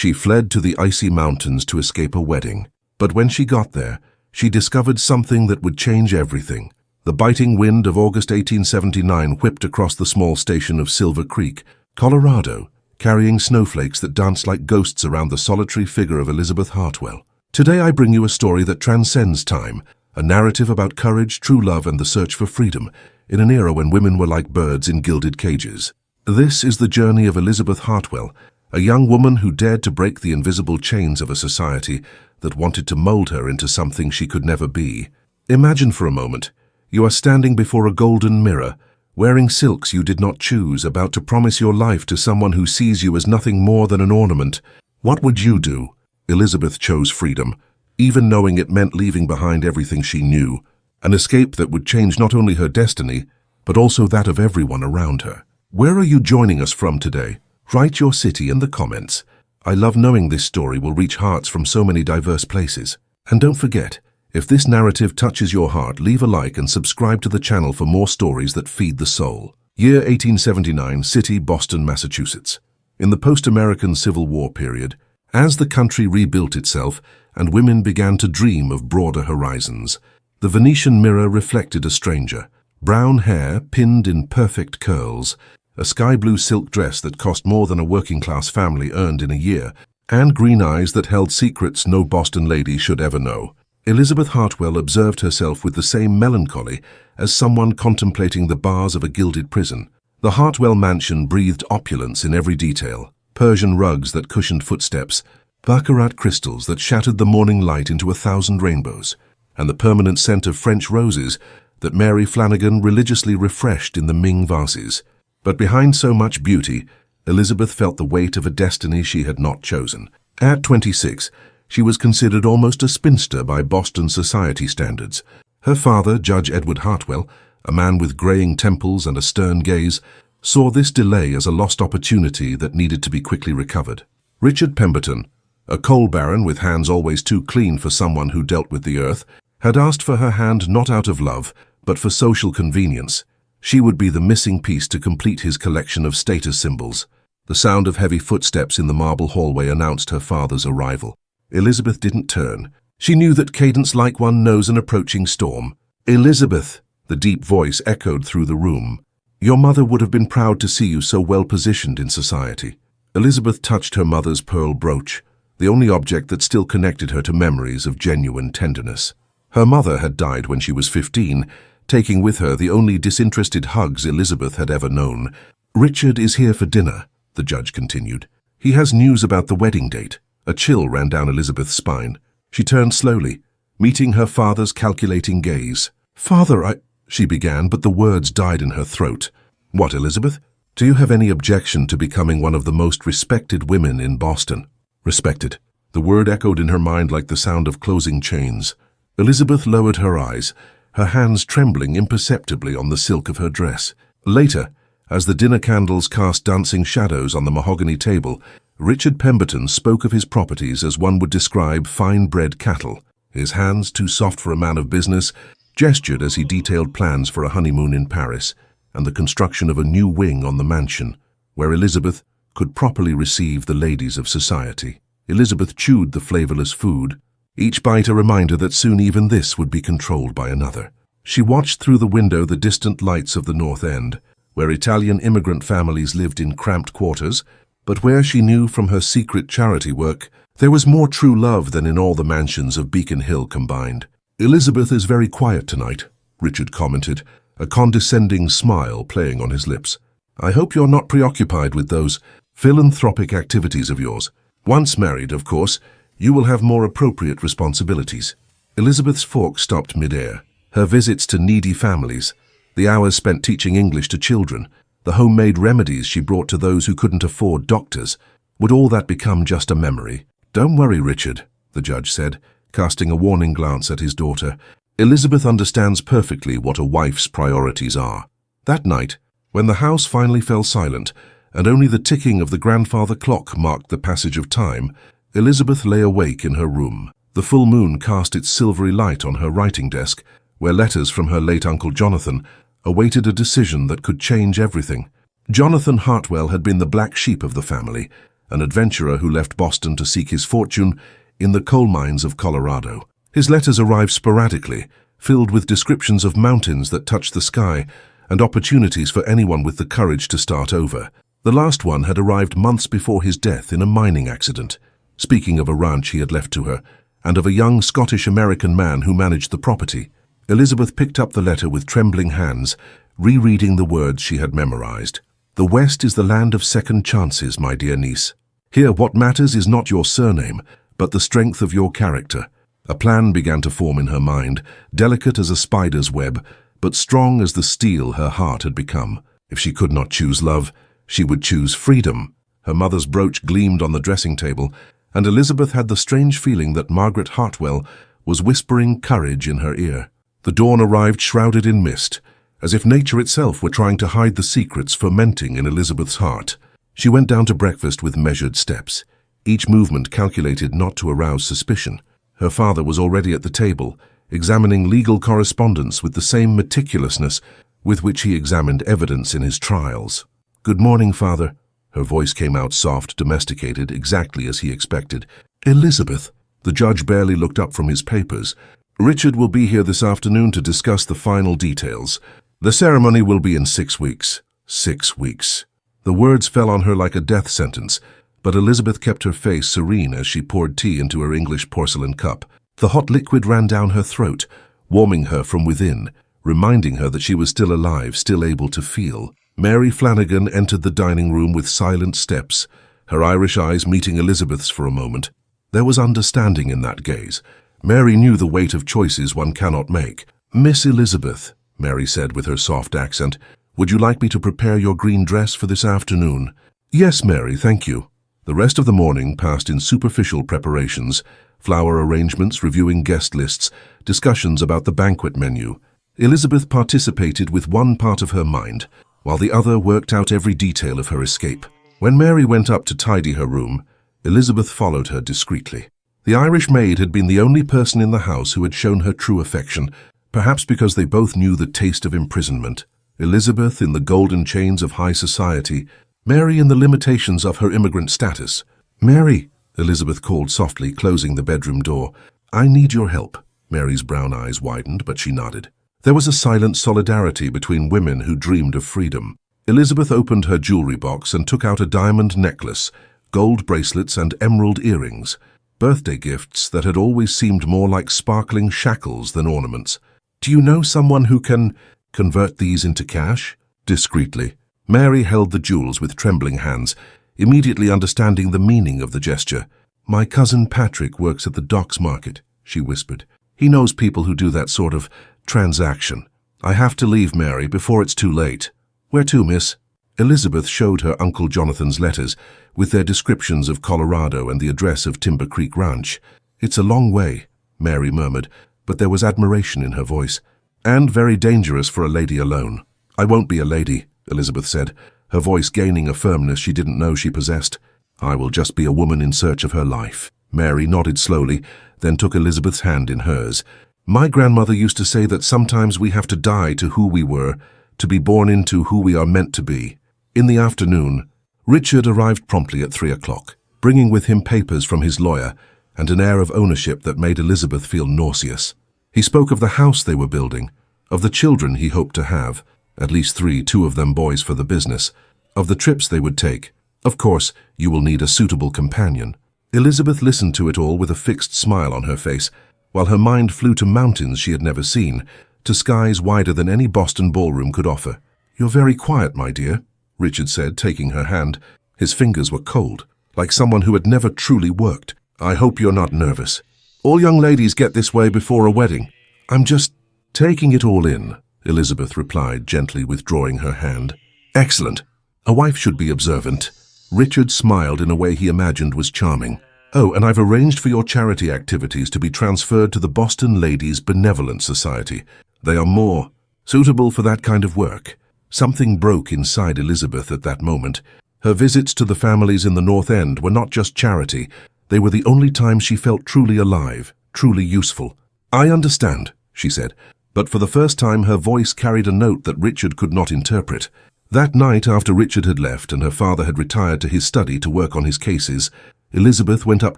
She fled to the icy mountains to escape a wedding. But when she got there, she discovered something that would change everything. The biting wind of August 1879 whipped across the small station of Silver Creek, Colorado, carrying snowflakes that danced like ghosts around the solitary figure of Elizabeth Hartwell. Today I bring you a story that transcends time, a narrative about courage, true love, and the search for freedom, in an era when women were like birds in gilded cages. This is the journey of Elizabeth Hartwell, a young woman who dared to break the invisible chains of a society that wanted to mold her into something she could never be. Imagine for a moment, you are standing before a golden mirror, wearing silks you did not choose, about to promise your life to someone who sees you as nothing more than an ornament. What would you do? Elizabeth chose freedom, even knowing it meant leaving behind everything she knew, an escape that would change not only her destiny, but also that of everyone around her. Where are you joining us from today? Write your city in the comments. I love knowing this story will reach hearts from so many diverse places. And don't forget, if this narrative touches your heart, leave a like and subscribe to the channel for more stories that feed the soul. Year 1879, city, Boston, Massachusetts. In the post-American Civil War period, as the country rebuilt itself and women began to dream of broader horizons, the Venetian mirror reflected a stranger. Brown hair pinned in perfect curls, a sky-blue silk dress that cost more than a working-class family earned in a year, and green eyes that held secrets no Boston lady should ever know. Elizabeth Hartwell observed herself with the same melancholy as someone contemplating the bars of a gilded prison. The Hartwell mansion breathed opulence in every detail: Persian rugs that cushioned footsteps, baccarat crystals that shattered the morning light into 1,000 rainbows, and the permanent scent of French roses that Mary Flanagan religiously refreshed in the Ming vases. But behind so much beauty, Elizabeth felt the weight of a destiny she had not chosen. At 26, she was considered almost a spinster by Boston society standards. Her father, Judge Edward Hartwell, a man with graying temples and a stern gaze, saw this delay as a lost opportunity that needed to be quickly recovered. Richard Pemberton, a coal baron with hands always too clean for someone who dealt with the earth, had asked for her hand not out of love, but for social convenience. She would be the missing piece to complete his collection of status symbols. The sound of heavy footsteps in the marble hallway announced her father's arrival. Elizabeth didn't turn. She knew that cadence like one knows an approaching storm. "Elizabeth," the deep voice echoed through the room. "Your mother would have been proud to see you so well positioned in society." Elizabeth touched her mother's pearl brooch, the only object that still connected her to memories of genuine tenderness. Her mother had died when she was 15, taking with her the only disinterested hugs Elizabeth had ever known. "Richard is here for dinner," the judge continued. "He has news about the wedding date." A chill ran down Elizabeth's spine. She turned slowly, meeting her father's calculating gaze. "Father, she began, but the words died in her throat. "What, Elizabeth? Do you have any objection to becoming one of the most respected women in Boston?" "Respected." The word echoed in her mind like the sound of closing chains. Elizabeth lowered her eyes, her hands trembling imperceptibly on the silk of her dress. Later, as the dinner candles cast dancing shadows on the mahogany table, Richard Pemberton spoke of his properties as one would describe fine-bred cattle. His hands, too soft for a man of business, gestured as he detailed plans for a honeymoon in Paris and the construction of a new wing on the mansion, where Elizabeth could properly receive the ladies of society. Elizabeth chewed the flavorless food, each bite a reminder that soon even this would be controlled by another. She watched through the window the distant lights of the North End, where Italian immigrant families lived in cramped quarters, but where she knew from her secret charity work there was more true love than in all the mansions of Beacon Hill combined. "Elizabeth is very quiet tonight," Richard commented, a condescending smile playing on his lips. "I hope you're not preoccupied with those philanthropic activities of yours. Once married, of course, you will have more appropriate responsibilities." Elizabeth's fork stopped mid-air. Her visits to needy families, the hours spent teaching English to children, the homemade remedies she brought to those who couldn't afford doctors, would all that become just a memory? "Don't worry, Richard," the judge said, casting a warning glance at his daughter. "Elizabeth understands perfectly what a wife's priorities are." That night, when the house finally fell silent, and only the ticking of the grandfather clock marked the passage of time, Elizabeth lay awake in her room. The full moon cast its silvery light on her writing desk, where letters from her late Uncle Jonathan awaited a decision that could change everything. Jonathan Hartwell had been the black sheep of the family, an adventurer who left Boston to seek his fortune in the coal mines of Colorado. His letters arrived sporadically, filled with descriptions of mountains that touched the sky and opportunities for anyone with the courage to start over. The last one had arrived months before his death in a mining accident, speaking of a ranch he had left to her, and of a young Scottish-American man who managed the property. Elizabeth picked up the letter with trembling hands, rereading the words she had memorized. "The West is the land of second chances, my dear niece. Here what matters is not your surname, but the strength of your character." A plan began to form in her mind, delicate as a spider's web, but strong as the steel her heart had become. If she could not choose love, she would choose freedom. Her mother's brooch gleamed on the dressing table, and Elizabeth had the strange feeling that Margaret Hartwell was whispering courage in her ear. The dawn arrived shrouded in mist, as if nature itself were trying to hide the secrets fermenting in Elizabeth's heart. She went down to breakfast with measured steps, each movement calculated not to arouse suspicion. Her father was already at the table, examining legal correspondence with the same meticulousness with which he examined evidence in his trials. "Good morning, Father." Her voice came out soft, domesticated, exactly as he expected. "Elizabeth." The judge barely looked up from his papers. "Richard will be here this afternoon to discuss the final details. The ceremony will be in 6 weeks. 6 weeks. The words fell on her like a death sentence, but Elizabeth kept her face serene as she poured tea into her English porcelain cup. The hot liquid ran down her throat, warming her from within, reminding her that she was still alive, still able to feel. Mary Flanagan entered the dining room with silent steps, her Irish eyes meeting Elizabeth's for a moment. There was understanding in that gaze. Mary knew the weight of choices one cannot make. "Miss Elizabeth," Mary said with her soft accent, "would you like me to prepare your green dress for this afternoon?" "Yes, Mary, thank you." The rest of the morning passed in superficial preparations, flower arrangements, reviewing guest lists, discussions about the banquet menu. Elizabeth participated with one part of her mind, while the other worked out every detail of her escape. When Mary went up to tidy her room, Elizabeth followed her discreetly. The Irish maid had been the only person in the house who had shown her true affection, perhaps because they both knew the taste of imprisonment. Elizabeth in the golden chains of high society, Mary in the limitations of her immigrant status. "Mary," Elizabeth called softly, closing the bedroom door. "I need your help." Mary's brown eyes widened, but she nodded. There was a silent solidarity between women who dreamed of freedom. Elizabeth opened her jewelry box and took out a diamond necklace, gold bracelets and emerald earrings, birthday gifts that had always seemed more like sparkling shackles than ornaments. "Do you know someone who can convert these into cash?" Discreetly. Mary held the jewels with trembling hands, immediately understanding the meaning of the gesture. "My cousin Patrick works at the docks market," she whispered. "He knows people who do that sort of transaction. I have to leave, Mary, before it's too late." "Where to, miss?" Elizabeth showed her Uncle Jonathan's letters, with their descriptions of Colorado and the address of Timber Creek Ranch. "It's a long way," Mary murmured, but there was admiration in her voice. "And very dangerous for a lady alone." "I won't be a lady," Elizabeth said, her voice gaining a firmness she didn't know she possessed. "I will just be a woman in search of her life." Mary nodded slowly, then took Elizabeth's hand in hers. "My grandmother used to say that sometimes we have to die to who we were, to be born into who we are meant to be." In the afternoon, Richard arrived promptly at 3 o'clock, bringing with him papers from his lawyer and an air of ownership that made Elizabeth feel nauseous. He spoke of the house they were building, of the children he hoped to have, at least 3, 2 of them boys for the business, of the trips they would take. "Of course, you will need a suitable companion." Elizabeth listened to it all with a fixed smile on her face, while her mind flew to mountains she had never seen, to skies wider than any Boston ballroom could offer. "You're very quiet, my dear," Richard said, taking her hand. His fingers were cold, like someone who had never truly worked. "I hope you're not nervous. All young ladies get this way before a wedding." "I'm just taking it all in," Elizabeth replied, gently withdrawing her hand. "Excellent. A wife should be observant." Richard smiled in a way he imagined was charming. "Oh, and I've arranged for your charity activities to be transferred to the Boston Ladies Benevolent Society. They are more suitable for that kind of work." Something broke inside Elizabeth at that moment. Her visits to the families in the North End were not just charity. They were the only time she felt truly alive, truly useful. "I understand," she said, but for the first time her voice carried a note that Richard could not interpret. That night, after Richard had left and her father had retired to his study to work on his cases, Elizabeth went up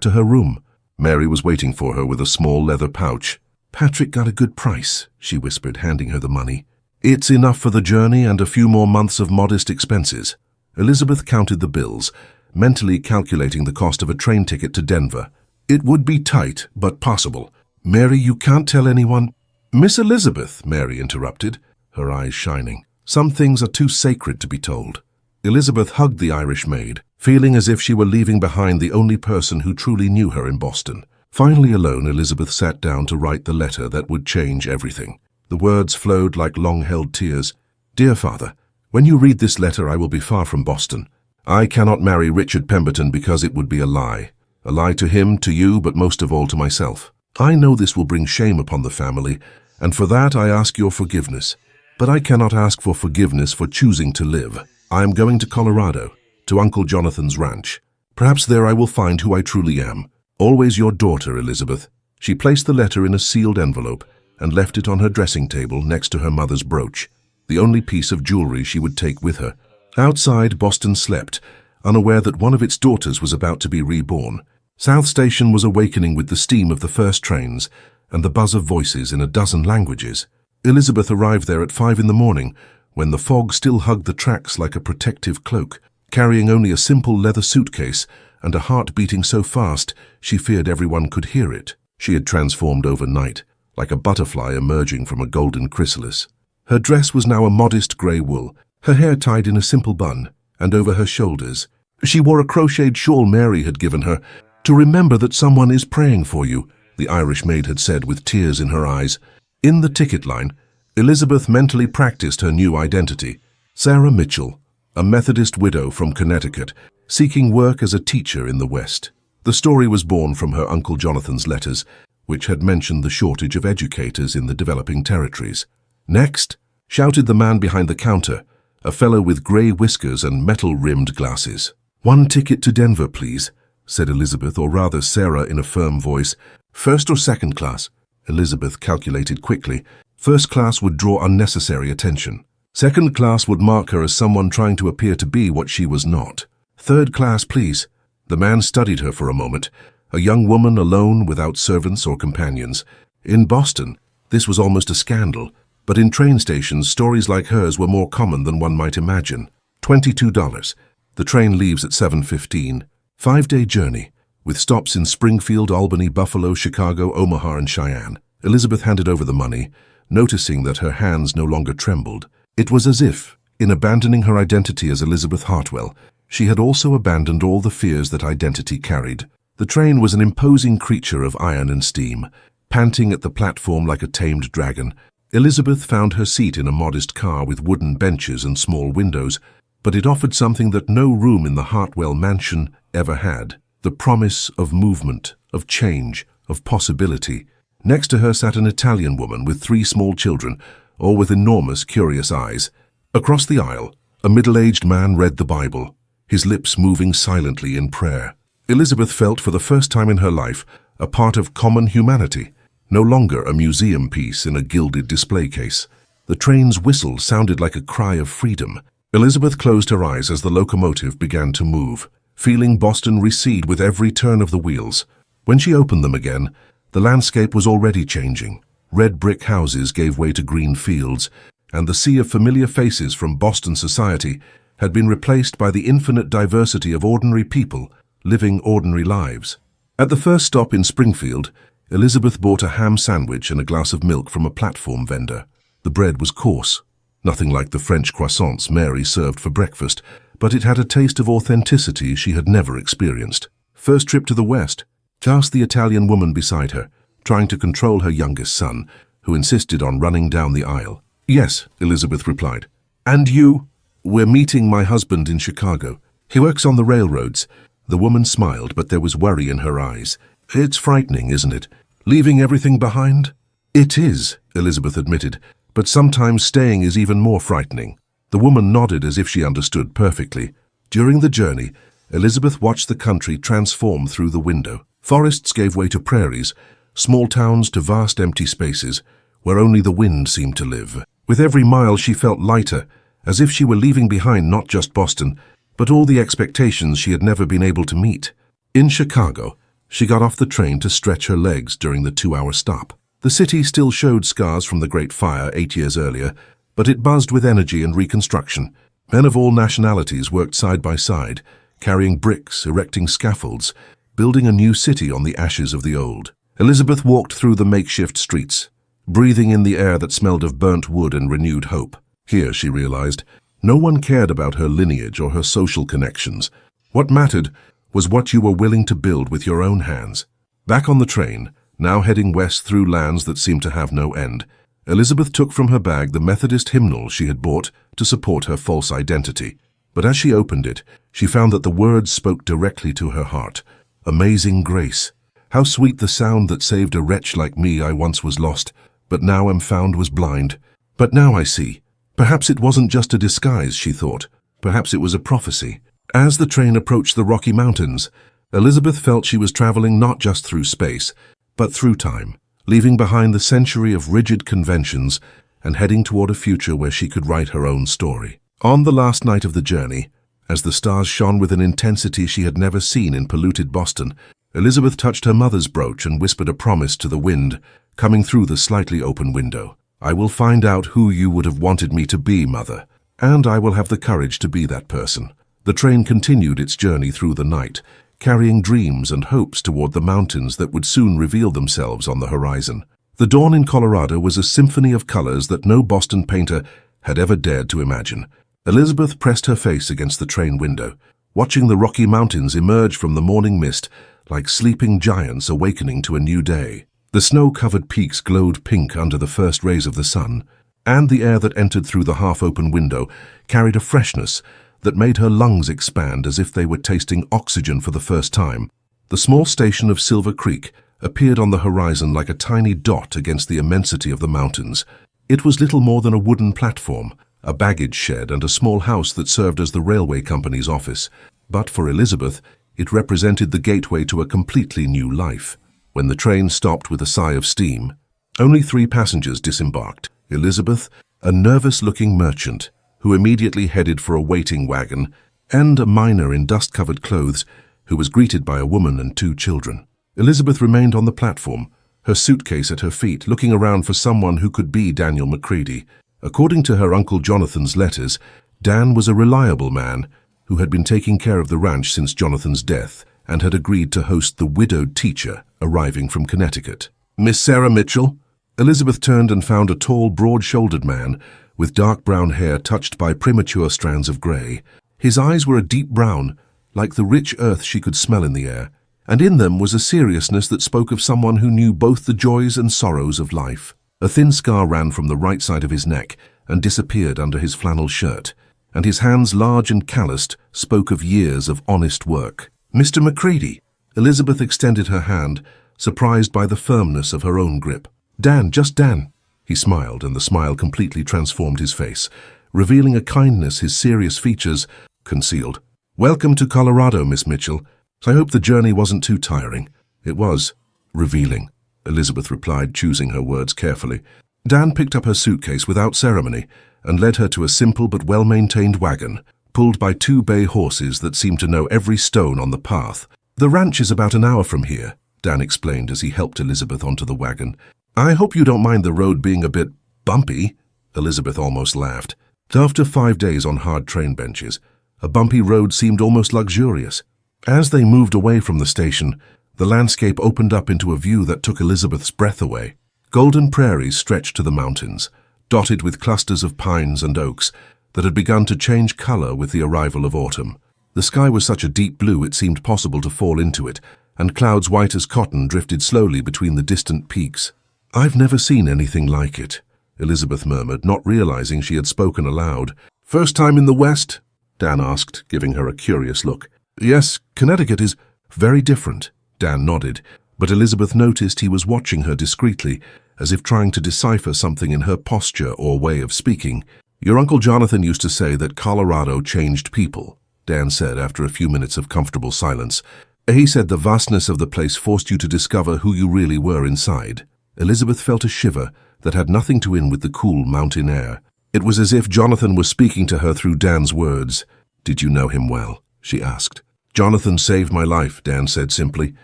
to her room. Mary was waiting for her with a small leather pouch. "Patrick got a good price," she whispered, handing her the money. "It's enough for the journey and a few more months of modest expenses." Elizabeth counted the bills, mentally calculating the cost of a train ticket to Denver. It would be tight, but possible. "Mary, you can't tell anyone—" "Miss Elizabeth," Mary interrupted, her eyes shining. "Some things are too sacred to be told." Elizabeth hugged the Irish maid, feeling as if she were leaving behind the only person who truly knew her in Boston. Finally alone, Elizabeth sat down to write the letter that would change everything. The words flowed like long-held tears. "Dear Father, when you read this letter, I will be far from Boston. I cannot marry Richard Pemberton because it would be a lie. A lie to him, to you, but most of all to myself. I know this will bring shame upon the family, and for that I ask your forgiveness. But I cannot ask for forgiveness for choosing to live. I am going to Colorado, to Uncle Jonathan's ranch. Perhaps there I will find who I truly am. Always your daughter, Elizabeth." She placed the letter in a sealed envelope and left it on her dressing table next to her mother's brooch, the only piece of jewelry she would take with her. Outside, Boston slept, unaware that one of its daughters was about to be reborn. South Station was awakening with the steam of the first trains and the buzz of voices in a dozen languages. Elizabeth arrived there at 5 in the morning, when the fog still hugged the tracks like a protective cloak, carrying only a simple leather suitcase and a heart beating so fast she feared everyone could hear it. She had transformed overnight, like a butterfly emerging from a golden chrysalis. Her dress was now a modest grey wool, her hair tied in a simple bun, and over her shoulders she wore a crocheted shawl Mary had given her. "To remember that someone is praying for you," the Irish maid had said with tears in her eyes. In the ticket line, Elizabeth mentally practiced her new identity. Sarah Mitchell, a Methodist widow from Connecticut, seeking work as a teacher in the West. The story was born from her Uncle Jonathan's letters, which had mentioned the shortage of educators in the developing territories. "Next," shouted the man behind the counter, a fellow with grey whiskers and metal-rimmed glasses. "1 ticket to Denver, please," said Elizabeth, or rather Sarah, in a firm voice. "First or second class?" Elizabeth calculated quickly. First class would draw unnecessary attention. Second class would mark her as someone trying to appear to be what she was not. "Third class, please." The man studied her for a moment, a young woman alone without servants or companions. In Boston, this was almost a scandal, but in train stations, stories like hers were more common than one might imagine. $22. The train leaves at 7:15. 5-day journey, with stops in Springfield, Albany, Buffalo, Chicago, Omaha, and Cheyenne. Elizabeth handed over the money, noticing that her hands no longer trembled. It was as if, in abandoning her identity as Elizabeth Hartwell, she had also abandoned all the fears that identity carried. The train was an imposing creature of iron and steam, panting at the platform like a tamed dragon. Elizabeth found her seat in a modest car with wooden benches and small windows, but it offered something that no room in the Hartwell mansion ever had: the promise of movement, of change, of possibility. Next to her sat an Italian woman with 3 small children, all with enormous, curious eyes. Across the aisle, a middle-aged man read the Bible, his lips moving silently in prayer. Elizabeth felt for the first time in her life a part of common humanity, no longer a museum piece in a gilded display case. The train's whistle sounded like a cry of freedom. Elizabeth closed her eyes as the locomotive began to move, feeling Boston recede with every turn of the wheels. When she opened them again, the landscape was already changing. Red brick houses gave way to green fields, and the sea of familiar faces from Boston society had been replaced by the infinite diversity of ordinary people living ordinary lives. At the first stop in Springfield, Elizabeth bought a ham sandwich and a glass of milk from a platform vendor. The bread was coarse, nothing like the French croissants Mary served for breakfast, but it had a taste of authenticity she had never experienced. "First trip to the West?" asked the Italian woman beside her, trying to control her youngest son, who insisted on running down the aisle. "Yes," Elizabeth replied. "And you?" "We're meeting my husband in Chicago. He works on the railroads." The woman smiled, but there was worry in her eyes. "It's frightening, isn't it? Leaving everything behind?" "It is," Elizabeth admitted, "but sometimes staying is even more frightening." The woman nodded as if she understood perfectly. During the journey, Elizabeth watched the country transform through the window. Forests gave way to prairies, small towns to vast empty spaces, where only the wind seemed to live. With every mile she felt lighter, as if she were leaving behind not just Boston, but all the expectations she had never been able to meet. In Chicago, she got off the train to stretch her legs during the 2-hour stop. The city still showed scars from the Great Fire 8 years earlier, but it buzzed with energy and reconstruction. Men of all nationalities worked side by side, carrying bricks, erecting scaffolds, building a new city on the ashes of the old. Elizabeth walked through the makeshift streets, breathing in the air that smelled of burnt wood and renewed hope. Here, she realized, no one cared about her lineage or her social connections. What mattered was what you were willing to build with your own hands. Back on the train, now heading west through lands that seemed to have no end, Elizabeth took from her bag the Methodist hymnal she had bought to support her false identity. But as she opened it, she found that the words spoke directly to her heart. Amazing grace. How sweet the sound that saved a wretch like me. I once was lost, but now am found, was blind. But now I see. Perhaps it wasn't just a disguise, she thought. Perhaps it was a prophecy. As the train approached the Rocky Mountains, Elizabeth felt she was traveling not just through space, but through time, leaving behind the century of rigid conventions and heading toward a future where she could write her own story. On the last night of the journey, as the stars shone with an intensity she had never seen in polluted Boston, Elizabeth touched her mother's brooch and whispered a promise to the wind, coming through the slightly open window. I will find out who you would have wanted me to be, Mother, and I will have the courage to be that person. The train continued its journey through the night, carrying dreams and hopes toward the mountains that would soon reveal themselves on the horizon. The dawn in Colorado was a symphony of colors that no Boston painter had ever dared to imagine. Elizabeth pressed her face against the train window, watching the Rocky Mountains emerge from the morning mist like sleeping giants awakening to a new day. The snow-covered peaks glowed pink under the first rays of the sun, and the air that entered through the half-open window carried a freshness that made her lungs expand as if they were tasting oxygen for the first time. The small station of Silver Creek appeared on the horizon like a tiny dot against the immensity of the mountains. It was little more than a wooden platform, a baggage shed, and a small house that served as the railway company's office. But for Elizabeth, it represented the gateway to a completely new life. When the train stopped with a sigh of steam, only 3 passengers disembarked. Elizabeth, a nervous-looking merchant, who immediately headed for a waiting wagon, and a miner in dust-covered clothes, who was greeted by a woman and 2 children. Elizabeth remained on the platform, her suitcase at her feet, looking around for someone who could be Daniel McCready. According to her Uncle Jonathan's letters, Dan was a reliable man who had been taking care of the ranch since Jonathan's death and had agreed to host the widowed teacher arriving from Connecticut. Miss Sarah Mitchell? Elizabeth turned and found a tall, broad-shouldered man with dark brown hair touched by premature strands of gray. His eyes were a deep brown, like the rich earth she could smell in the air, and in them was a seriousness that spoke of someone who knew both the joys and sorrows of life. A thin scar ran from the right side of his neck and disappeared under his flannel shirt, and his hands, large and calloused, spoke of years of honest work. Mr. McCready. Elizabeth extended her hand, surprised by the firmness of her own grip. Dan, just Dan. He smiled, and the smile completely transformed his face, revealing a kindness his serious features concealed. Welcome to Colorado, Miss Mitchell. I hope the journey wasn't too tiring. It was revealing, Elizabeth replied, choosing her words carefully. Dan picked up her suitcase without ceremony and led her to a simple but well-maintained wagon, pulled by 2 bay horses that seemed to know every stone on the path. The ranch is about an hour from here, Dan explained as he helped Elizabeth onto the wagon. I hope you don't mind the road being a bit bumpy, Elizabeth almost laughed. After 5 days on hard train benches, a bumpy road seemed almost luxurious. As they moved away from the station, the landscape opened up into a view that took Elizabeth's breath away. Golden prairies stretched to the mountains, dotted with clusters of pines and oaks that had begun to change color with the arrival of autumn. The sky was such a deep blue it seemed possible to fall into it, and clouds white as cotton drifted slowly between the distant peaks. I've never seen anything like it, Elizabeth murmured, not realizing she had spoken aloud. First time in the West? Dan asked, giving her a curious look. Yes, Connecticut is very different, Dan nodded, but Elizabeth noticed he was watching her discreetly, as if trying to decipher something in her posture or way of speaking. Your Uncle Jonathan used to say that Colorado changed people, Dan said after a few minutes of comfortable silence. He said the vastness of the place forced you to discover who you really were inside. Elizabeth felt a shiver that had nothing to do with the cool mountain air. It was as if Jonathan was speaking to her through Dan's words. "Did you know him well?" she asked. "Jonathan saved my life," Dan said simply.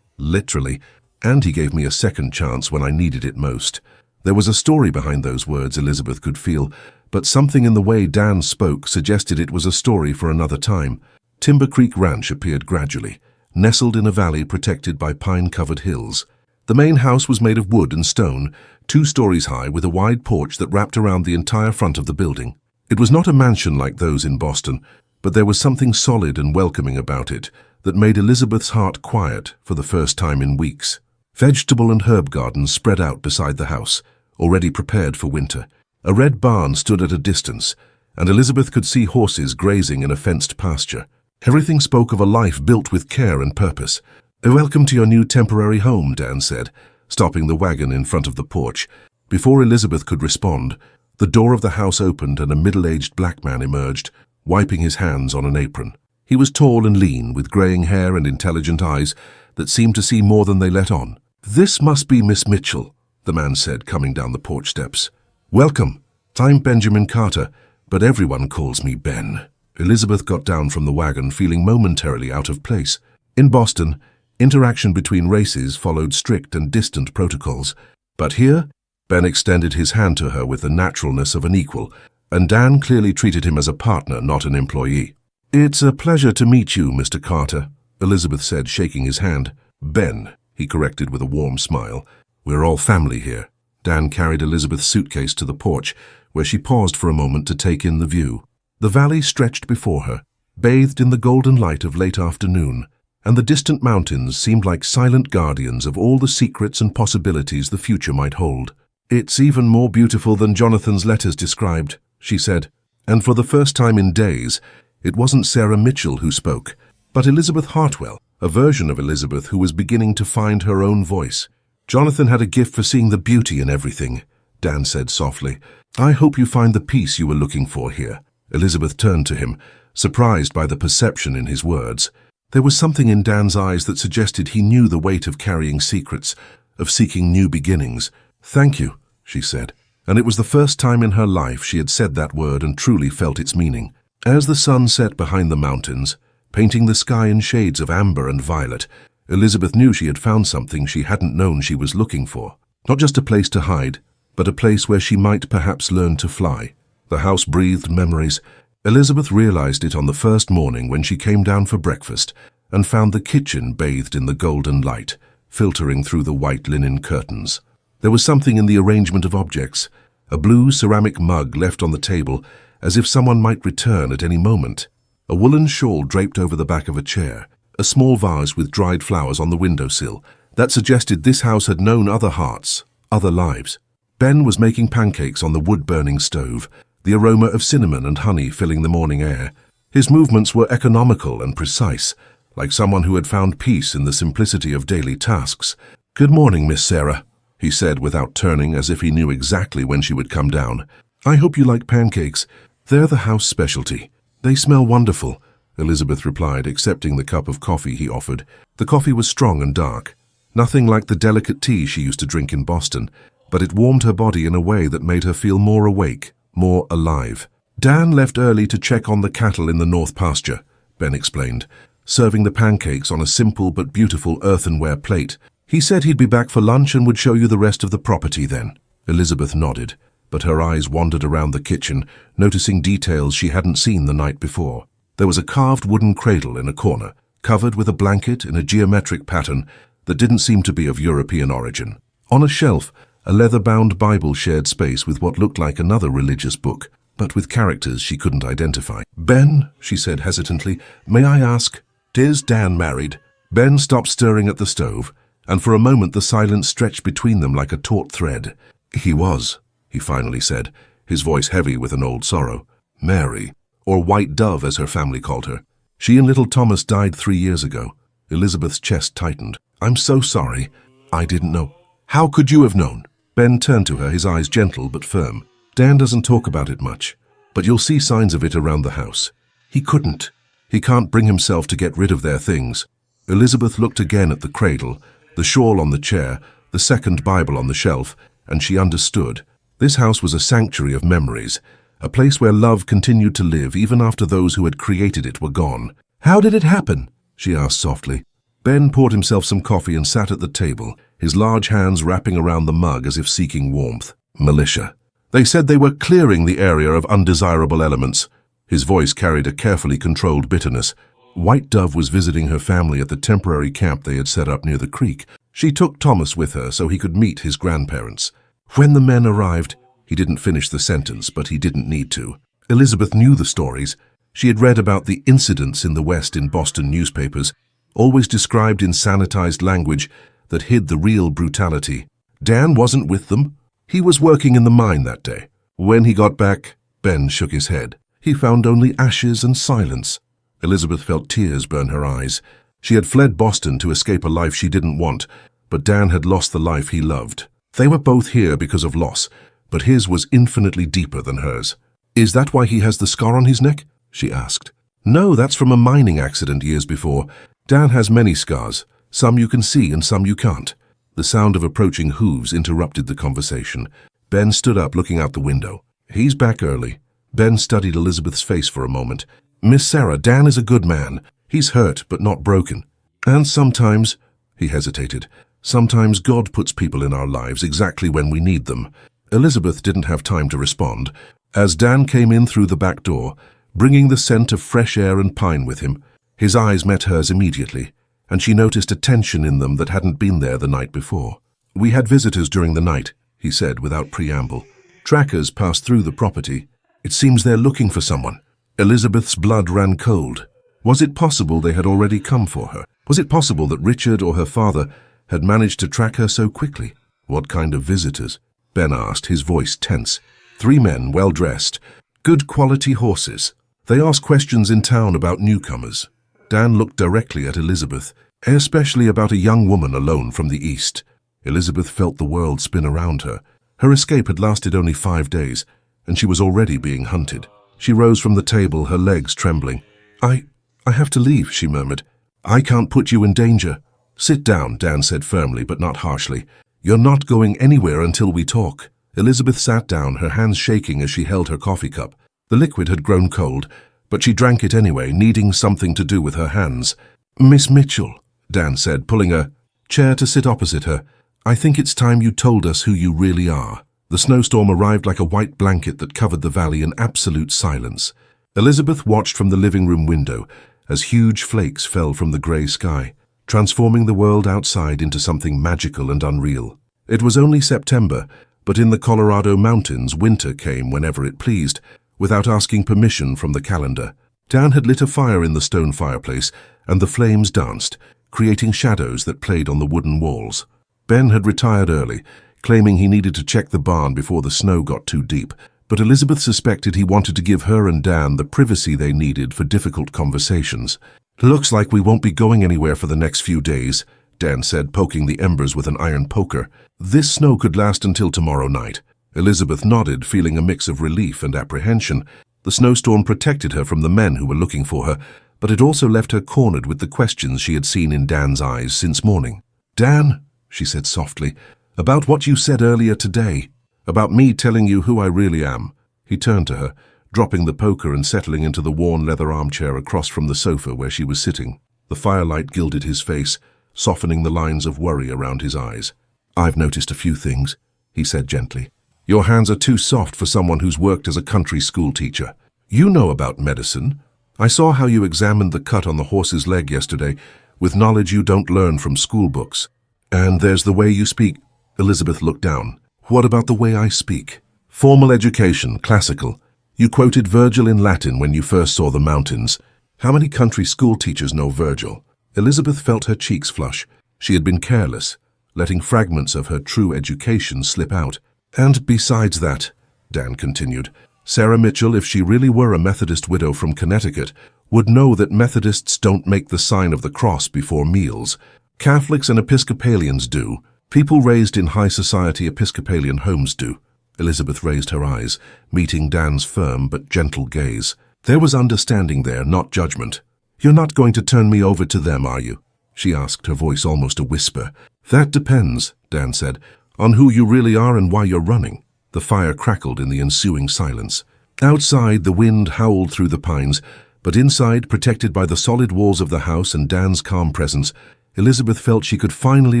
"Literally. And he gave me a second chance when I needed it most." There was a story behind those words, Elizabeth could feel, but something in the way Dan spoke suggested it was a story for another time. Timber Creek Ranch appeared gradually, nestled in a valley protected by pine-covered hills. The main house was made of wood and stone, 2 stories high, with a wide porch that wrapped around the entire front of the building. It was not a mansion like those in Boston, but there was something solid and welcoming about it that made Elizabeth's heart quiet for the first time in weeks. Vegetable and herb gardens spread out beside the house, already prepared for winter. A red barn stood at a distance, and Elizabeth could see horses grazing in a fenced pasture. Everything spoke of a life built with care and purpose. "Welcome to your new temporary home," Dan said, stopping the wagon in front of the porch. Before Elizabeth could respond, the door of the house opened and a middle-aged black man emerged, wiping his hands on an apron. He was tall and lean, with graying hair and intelligent eyes that seemed to see more than they let on. "This must be Miss Mitchell," the man said, coming down the porch steps. "Welcome. I'm Benjamin Carter, but everyone calls me Ben." Elizabeth got down from the wagon, feeling momentarily out of place. In Boston, interaction between races followed strict and distant protocols. But here, Ben extended his hand to her with the naturalness of an equal, and Dan clearly treated him as a partner, not an employee. "It's a pleasure to meet you, Mr. Carter," Elizabeth said, shaking his hand. "Ben," he corrected with a warm smile. "We're all family here." Dan carried Elizabeth's suitcase to the porch, where she paused for a moment to take in the view. The valley stretched before her, bathed in the golden light of late afternoon, and the distant mountains seemed like silent guardians of all the secrets and possibilities the future might hold. "It's even more beautiful than Jonathan's letters described," she said, and for the first time in days, it wasn't Sarah Mitchell who spoke, but Elizabeth Hartwell, a version of Elizabeth who was beginning to find her own voice. "Jonathan had a gift for seeing the beauty in everything," Dan said softly. "I hope you find the peace you were looking for here." Elizabeth turned to him, surprised by the perception in his words. There was something in Dan's eyes that suggested he knew the weight of carrying secrets, of seeking new beginnings. "Thank you," she said, and it was the first time in her life she had said that word and truly felt its meaning. As the sun set behind the mountains, painting the sky in shades of amber and violet, Elizabeth knew she had found something she hadn't known she was looking for. Not just a place to hide, but a place where she might perhaps learn to fly. The house breathed memories. Elizabeth realized it on the first morning when she came down for breakfast and found the kitchen bathed in the golden light, filtering through the white linen curtains. There was something in the arrangement of objects, a blue ceramic mug left on the table as if someone might return at any moment, a woolen shawl draped over the back of a chair, a small vase with dried flowers on the windowsill that suggested this house had known other hearts, other lives. Ben was making pancakes on the wood-burning stove, the aroma of cinnamon and honey filling the morning air. His movements were economical and precise, like someone who had found peace in the simplicity of daily tasks. "Good morning, Miss Sarah," he said without turning, as if he knew exactly when she would come down. "I hope you like pancakes. They're the house specialty." "They smell wonderful," Elizabeth replied, accepting the cup of coffee he offered. The coffee was strong and dark, nothing like the delicate tea she used to drink in Boston, but it warmed her body in a way that made her feel more awake, more alive. "Dan left early to check on the cattle in the north pasture," Ben explained, serving the pancakes on a simple but beautiful earthenware plate. "He said he'd be back for lunch and would show you the rest of the property then." Elizabeth nodded, but her eyes wandered around the kitchen, noticing details she hadn't seen the night before. There was a carved wooden cradle in a corner, covered with a blanket in a geometric pattern that didn't seem to be of European origin. On a shelf, a leather-bound Bible shared space with what looked like another religious book, but with characters she couldn't identify. "Ben," she said hesitantly, "may I ask, is Dan married?" Ben stopped stirring at the stove, and for a moment the silence stretched between them like a taut thread. "He was," he finally said, his voice heavy with an old sorrow. "Mary, or White Dove as her family called her. She and little Thomas died 3 years ago." Elizabeth's chest tightened. "I'm so sorry. I didn't know." "How could you have known?" Ben turned to her, his eyes gentle but firm. "Dan doesn't talk about it much, but you'll see signs of it around the house. He couldn't. He can't bring himself to get rid of their things." Elizabeth looked again at the cradle, the shawl on the chair, the second Bible on the shelf, and she understood. This house was a sanctuary of memories, a place where love continued to live even after those who had created it were gone. "How did it happen?" she asked softly. Ben poured himself some coffee and sat at the table, his large hands wrapping around the mug as if seeking warmth. "Militia. They said they were clearing the area of undesirable elements." His voice carried a carefully controlled bitterness. White Dove was visiting her family at the temporary camp they had set up near the creek. She took Thomas with her so he could meet his grandparents. When the men arrived, he didn't finish the sentence, but he didn't need to. Elizabeth knew the stories. She had read about the incidents in the West in Boston newspapers, always described in sanitized language that hid the real brutality. Dan wasn't with them. He was working in the mine that day. When he got back, Ben shook his head. He found only ashes and silence. Elizabeth felt tears burn her eyes. She had fled Boston to escape a life she didn't want, but Dan had lost the life he loved. They were both here because of loss, but his was infinitely deeper than hers. "Is that why he has the scar on his neck?" she asked. "No, that's from a mining accident years before. Dan has many scars. Some you can see and some you can't." The sound of approaching hooves interrupted the conversation. Ben stood up, looking out the window. "He's back early." Ben studied Elizabeth's face for a moment. "Miss Sarah, Dan is a good man. He's hurt, but not broken. And sometimes," he hesitated, "sometimes God puts people in our lives exactly when we need them." Elizabeth didn't have time to respond. As Dan came in through the back door, bringing the scent of fresh air and pine with him, his eyes met hers immediately, and she noticed a tension in them that hadn't been there the night before. "We had visitors during the night," he said without preamble. "Trackers passed through the property. It seems they're looking for someone." Elizabeth's blood ran cold. Was it possible they had already come for her? Was it possible that Richard or her father had managed to track her so quickly? "What kind of visitors?" Ben asked, his voice tense. "3 men, well-dressed. Good quality horses. They ask questions in town about newcomers." Dan looked directly at Elizabeth, especially about a young woman alone from the east. Elizabeth felt the world spin around her. Her escape had lasted only 5 days, and she was already being hunted. She rose from the table, her legs trembling. I have to leave," she murmured. "I can't put you in danger." "Sit down," Dan said firmly, but not harshly. "You're not going anywhere until we talk." Elizabeth sat down, her hands shaking as she held her coffee cup. The liquid had grown cold, but she drank it anyway, needing something to do with her hands. "Miss Mitchell," Dan said, pulling a chair to sit opposite her, "I think it's time you told us who you really are." The snowstorm arrived like a white blanket that covered the valley in absolute silence. Elizabeth watched from the living room window as huge flakes fell from the grey sky, transforming the world outside into something magical and unreal. It was only September, but in the Colorado mountains winter came whenever it pleased, without asking permission from the calendar. Dan had lit a fire in the stone fireplace, and the flames danced, creating shadows that played on the wooden walls. Ben had retired early, claiming he needed to check the barn before the snow got too deep, but Elizabeth suspected he wanted to give her and Dan the privacy they needed for difficult conversations. "Looks like we won't be going anywhere for the next few days," Dan said, poking the embers with an iron poker. "This snow could last until tomorrow night." Elizabeth nodded, feeling a mix of relief and apprehension. The snowstorm protected her from the men who were looking for her, but it also left her cornered with the questions she had seen in Dan's eyes since morning. "Dan," she said softly, "about what you said earlier today. About me telling you who I really am." He turned to her, dropping the poker and settling into the worn leather armchair across from the sofa where she was sitting. The firelight gilded his face, softening the lines of worry around his eyes. "I've noticed a few things," he said gently. "Your hands are too soft for someone who's worked as a country school teacher. You know about medicine. I saw how you examined the cut on the horse's leg yesterday, with knowledge you don't learn from school books. And there's the way you speak." Elizabeth looked down. "What about the way I speak?" "Formal education, classical. You quoted Virgil in Latin when you first saw the mountains. How many country school teachers know Virgil?" Elizabeth felt her cheeks flush. She had been careless, letting fragments of her true education slip out. "And besides that," Dan continued, "Sarah Mitchell, if she really were a Methodist widow from Connecticut, would know that Methodists don't make the sign of the cross before meals. Catholics and Episcopalians do. People raised in high society Episcopalian homes do." Elizabeth raised her eyes, meeting Dan's firm but gentle gaze. There was understanding there, not judgment. "You're not going to turn me over to them, are you?" she asked, her voice almost a whisper. "That depends," Dan said, "on who you really are and why you're running." The fire crackled in the ensuing silence. Outside, the wind howled through the pines, but inside, protected by the solid walls of the house and Dan's calm presence, Elizabeth felt she could finally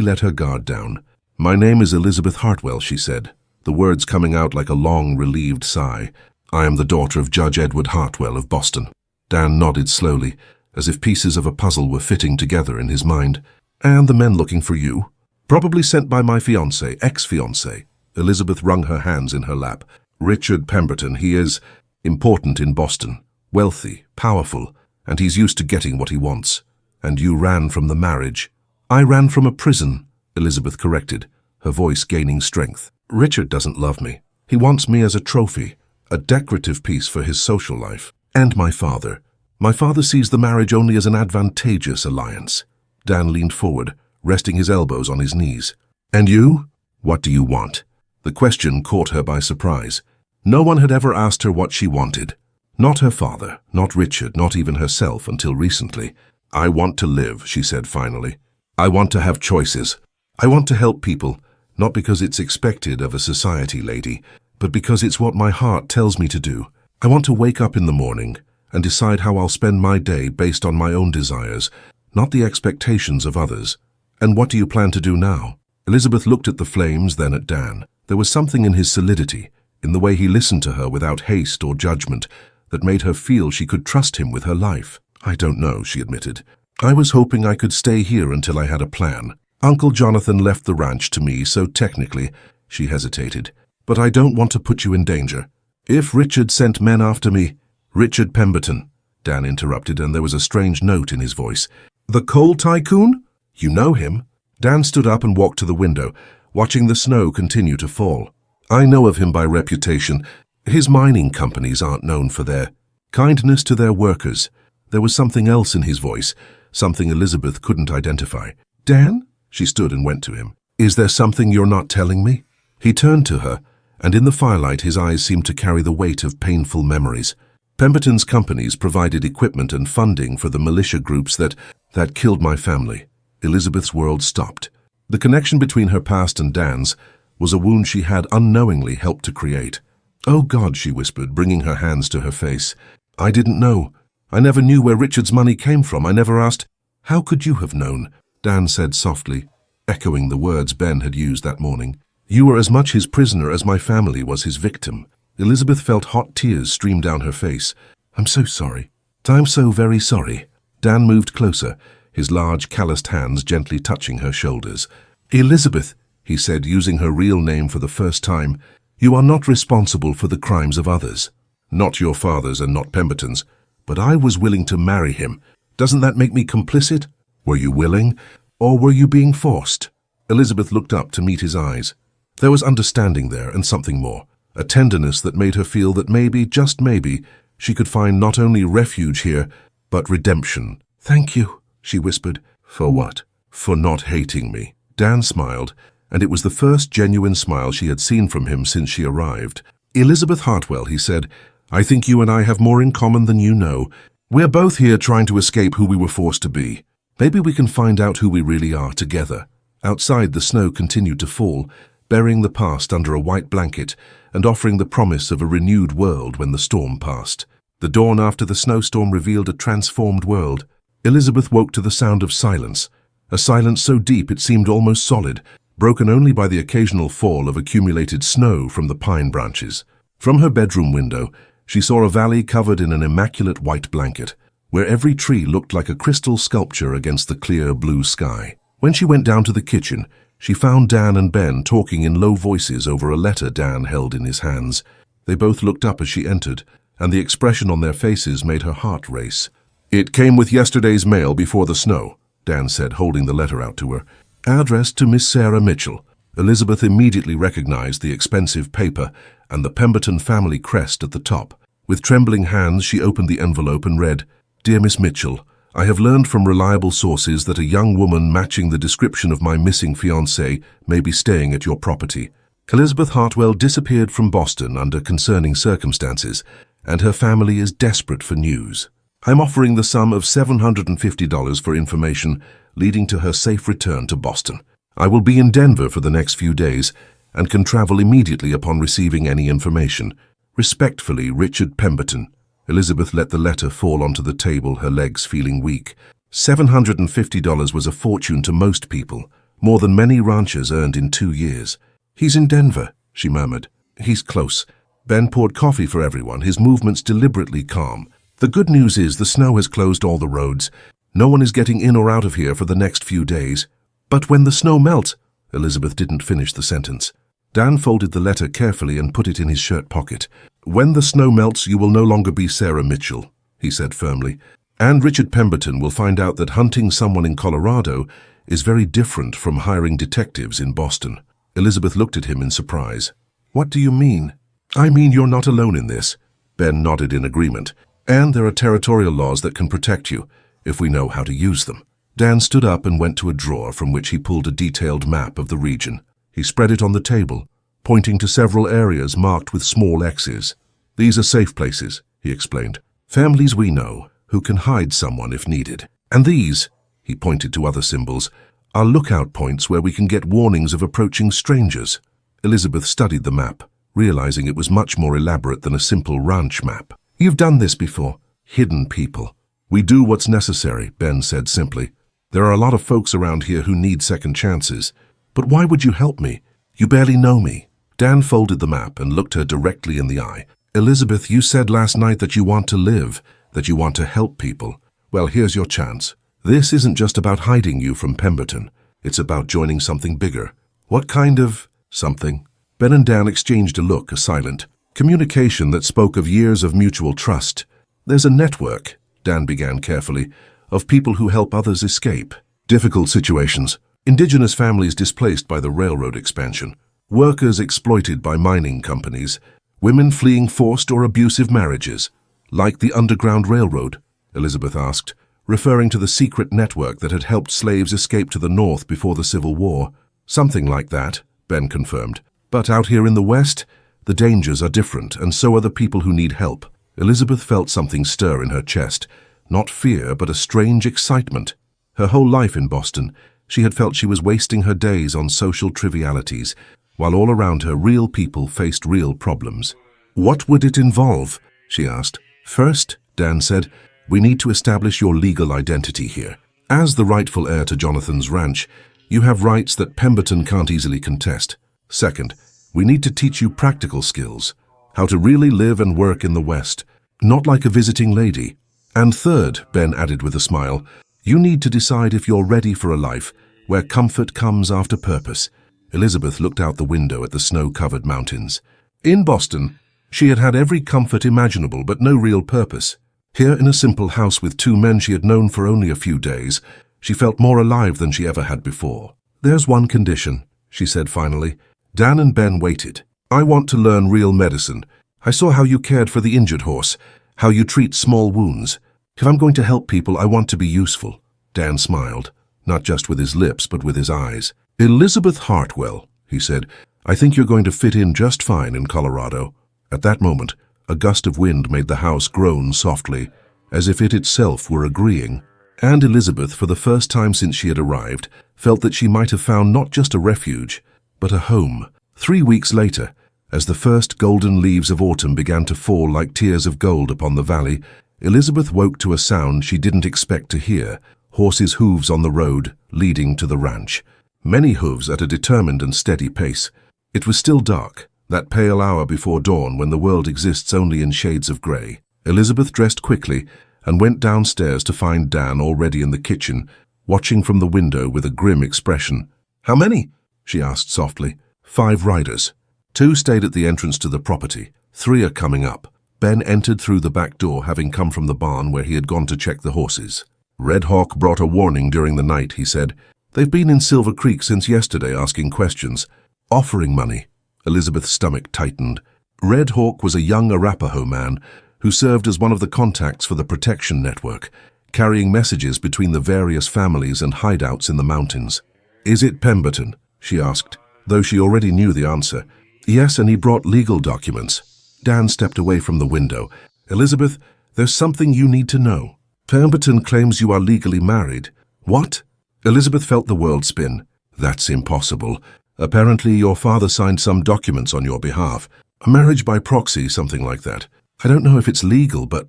let her guard down. "My name is Elizabeth Hartwell," she said, the words coming out like a long, relieved sigh. "I am the daughter of Judge Edward Hartwell of Boston." Dan nodded slowly, as if pieces of a puzzle were fitting together in his mind. "And the men looking for you? Probably sent by my fiancé, ex-fiancé." Elizabeth wrung her hands in her lap. "Richard Pemberton, he is important in Boston, wealthy, powerful, and he's used to getting what he wants. And you ran from the marriage." "I ran from a prison," Elizabeth corrected, her voice gaining strength. "Richard doesn't love me. He wants me as a trophy, a decorative piece for his social life. And my father. My father sees the marriage only as an advantageous alliance." Dan leaned forward, resting his elbows on his knees. "And you? What do you want?" The question caught her by surprise. No one had ever asked her what she wanted. Not her father, not Richard, not even herself until recently. "I want to live," she said finally. "I want to have choices. I want to help people, not because it's expected of a society lady, but because it's what my heart tells me to do. I want to wake up in the morning and decide how I'll spend my day based on my own desires, not the expectations of others." "And what do you plan to do now?" Elizabeth looked at the flames, then at Dan. There was something in his solidity, in the way he listened to her without haste or judgment, that made her feel she could trust him with her life. "I don't know," she admitted. "I was hoping I could stay here until I had a plan. Uncle Jonathan left the ranch to me, so technically," she hesitated, "but I don't want to put you in danger. If Richard sent men after me—" "Richard Pemberton," Dan interrupted, and there was a strange note in his voice. "The coal tycoon? You know him?" Dan stood up and walked to the window, watching the snow continue to fall. "I know of him by reputation. His mining companies aren't known for their kindness to their workers." There was something else in his voice, something Elizabeth couldn't identify. "Dan?" She stood and went to him. "Is there something you're not telling me?" He turned to her, and in the firelight his eyes seemed to carry the weight of painful memories. "Pemberton's companies provided equipment and funding for the militia groups that killed my family." Elizabeth's world stopped. The connection between her past and Dan's was a wound she had unknowingly helped to create. "Oh God," she whispered, bringing her hands to her face. "I didn't know. I never knew where Richard's money came from. I never asked." "How could you have known?" Dan said softly, echoing the words Ben had used that morning. "You were as much his prisoner as my family was his victim." Elizabeth felt hot tears stream down her face. "I'm so sorry. I'm so very sorry." Dan moved closer, his large, calloused hands gently touching her shoulders. "Elizabeth," he said, using her real name for the first time, "you are not responsible for the crimes of others. Not your father's and not Pemberton's. But I was willing to marry him. Doesn't that make me complicit? Were you willing, or were you being forced?" Elizabeth looked up to meet his eyes. There was understanding there and something more, a tenderness that made her feel that maybe, just maybe, she could find not only refuge here, but redemption. "Thank you," she whispered. "For what?" "For not hating me." Dan smiled, and it was the first genuine smile she had seen from him since she arrived. "Elizabeth Hartwell," he said, "I think you and I have more in common than you know. We're both here trying to escape who we were forced to be. Maybe we can find out who we really are together." Outside, the snow continued to fall, burying the past under a white blanket and offering the promise of a renewed world when the storm passed. The dawn after the snowstorm revealed a transformed world. Elizabeth woke to the sound of silence, a silence so deep it seemed almost solid, broken only by the occasional fall of accumulated snow from the pine branches. From her bedroom window, she saw a valley covered in an immaculate white blanket, where every tree looked like a crystal sculpture against the clear blue sky. When she went down to the kitchen, she found Dan and Ben talking in low voices over a letter Dan held in his hands. They both looked up as she entered, and the expression on their faces made her heart race. "It came with yesterday's mail before the snow," Dan said, holding the letter out to her. "Addressed to Miss Sarah Mitchell." Elizabeth immediately recognized the expensive paper and the Pemberton family crest at the top. With trembling hands, she opened the envelope and read, "Dear Miss Mitchell, I have learned from reliable sources that a young woman matching the description of my missing fiancé may be staying at your property. Elizabeth Hartwell disappeared from Boston under concerning circumstances, and her family is desperate for news. I'm offering the sum of $750 for information leading to her safe return to Boston. I will be in Denver for the next few days and can travel immediately upon receiving any information. Respectfully, Richard Pemberton. Elizabeth let the letter fall onto the table, her legs feeling weak. $750 was a fortune to most people, more than many ranchers earned in 2 years. "He's in Denver," she murmured. "He's close." Ben poured coffee for everyone, his movements deliberately calm. "The good news is the snow has closed all the roads. No one is getting in or out of here for the next few days. But when the snow melts—" Elizabeth didn't finish the sentence. Dan folded the letter carefully and put it in his shirt pocket. "When the snow melts, you will no longer be Sarah Mitchell," he said firmly. "And Richard Pemberton will find out that hunting someone in Colorado is very different from hiring detectives in Boston." Elizabeth looked at him in surprise. "What do you mean?" "I mean you're not alone in this." Ben nodded in agreement. "And there are territorial laws that can protect you, if we know how to use them." Dan stood up and went to a drawer from which he pulled a detailed map of the region. He spread it on the table, pointing to several areas marked with small X's. "These are safe places," he explained. "Families we know, who can hide someone if needed. And these," he pointed to other symbols, "are lookout points where we can get warnings of approaching strangers." Elizabeth studied the map, realizing it was much more elaborate than a simple ranch map. "You've done this before." "Hidden people. We do what's necessary," Ben said simply. "There are a lot of folks around here who need second chances. But why would you help me? You barely know me." Dan folded the map and looked her directly in the eye. "Elizabeth, you said last night that you want to live, that you want to help people. Well, here's your chance. This isn't just about hiding you from Pemberton. It's about joining something bigger." "What kind of something?" Ben and Dan exchanged a look, a silent communication that spoke of years of mutual trust. "There's a network," Dan began carefully, "of people who help others escape difficult situations. Indigenous families displaced by the railroad expansion, workers exploited by mining companies, women fleeing forced or abusive marriages." "Like the Underground Railroad?" Elizabeth asked, referring to the secret network that had helped slaves escape to the north before the Civil War. "Something like that," Ben confirmed. "But out here in the West, the dangers are different, and so are the people who need help." Elizabeth felt something stir in her chest, not fear, but a strange excitement. Her whole life in Boston, she had felt she was wasting her days on social trivialities, while all around her real people faced real problems. "What would it involve?" she asked. "First," Dan said, "we need to establish your legal identity here. As the rightful heir to Jonathan's ranch, you have rights that Pemberton can't easily contest. Second, we need to teach you practical skills, how to really live and work in the West, not like a visiting lady. And third," Ben added with a smile, "you need to decide if you're ready for a life where comfort comes after purpose." Elizabeth looked out the window at the snow-covered mountains. In Boston, she had had every comfort imaginable but no real purpose. Here in a simple house with 2 men she had known for only a few days, she felt more alive than she ever had before. "There's one condition," she said finally. Dan and Ben waited. "I want to learn real medicine. I saw how you cared for the injured horse, how you treat small wounds. If I'm going to help people, I want to be useful." Dan smiled, not just with his lips but with his eyes. "Elizabeth Hartwell," he said, "I think you're going to fit in just fine in Colorado." At that moment, a gust of wind made the house groan softly, as if it itself were agreeing. And Elizabeth, for the first time since she had arrived, felt that she might have found not just a refuge, but a home. 3 weeks later, as the first golden leaves of autumn began to fall like tears of gold upon the valley, Elizabeth woke to a sound she didn't expect to hear: horses' hooves on the road leading to the ranch. Many hooves at a determined and steady pace. It was still dark, that pale hour before dawn when the world exists only in shades of grey. Elizabeth dressed quickly and went downstairs to find Dan already in the kitchen, watching from the window with a grim expression. "How many?" she asked softly. 5 riders. 2 stayed at the entrance to the property. 3 are coming up." Ben entered through the back door, having come from the barn where he had gone to check the horses. "Red Hawk brought a warning during the night," he said. "They've been in Silver Creek since yesterday asking questions, offering money." Elizabeth's stomach tightened. Red Hawk was a young Arapaho man who served as one of the contacts for the protection network, carrying messages between the various families and hideouts in the mountains. "Is it Pemberton?" she asked, though she already knew the answer. "Yes, and he brought legal documents." Dan stepped away from the window. "Elizabeth, there's something you need to know. Pemberton claims you are legally married." "What?" Elizabeth felt the world spin. "That's impossible. Apparently your father signed some documents on your behalf." A marriage by proxy, something like that. I don't know if it's legal, but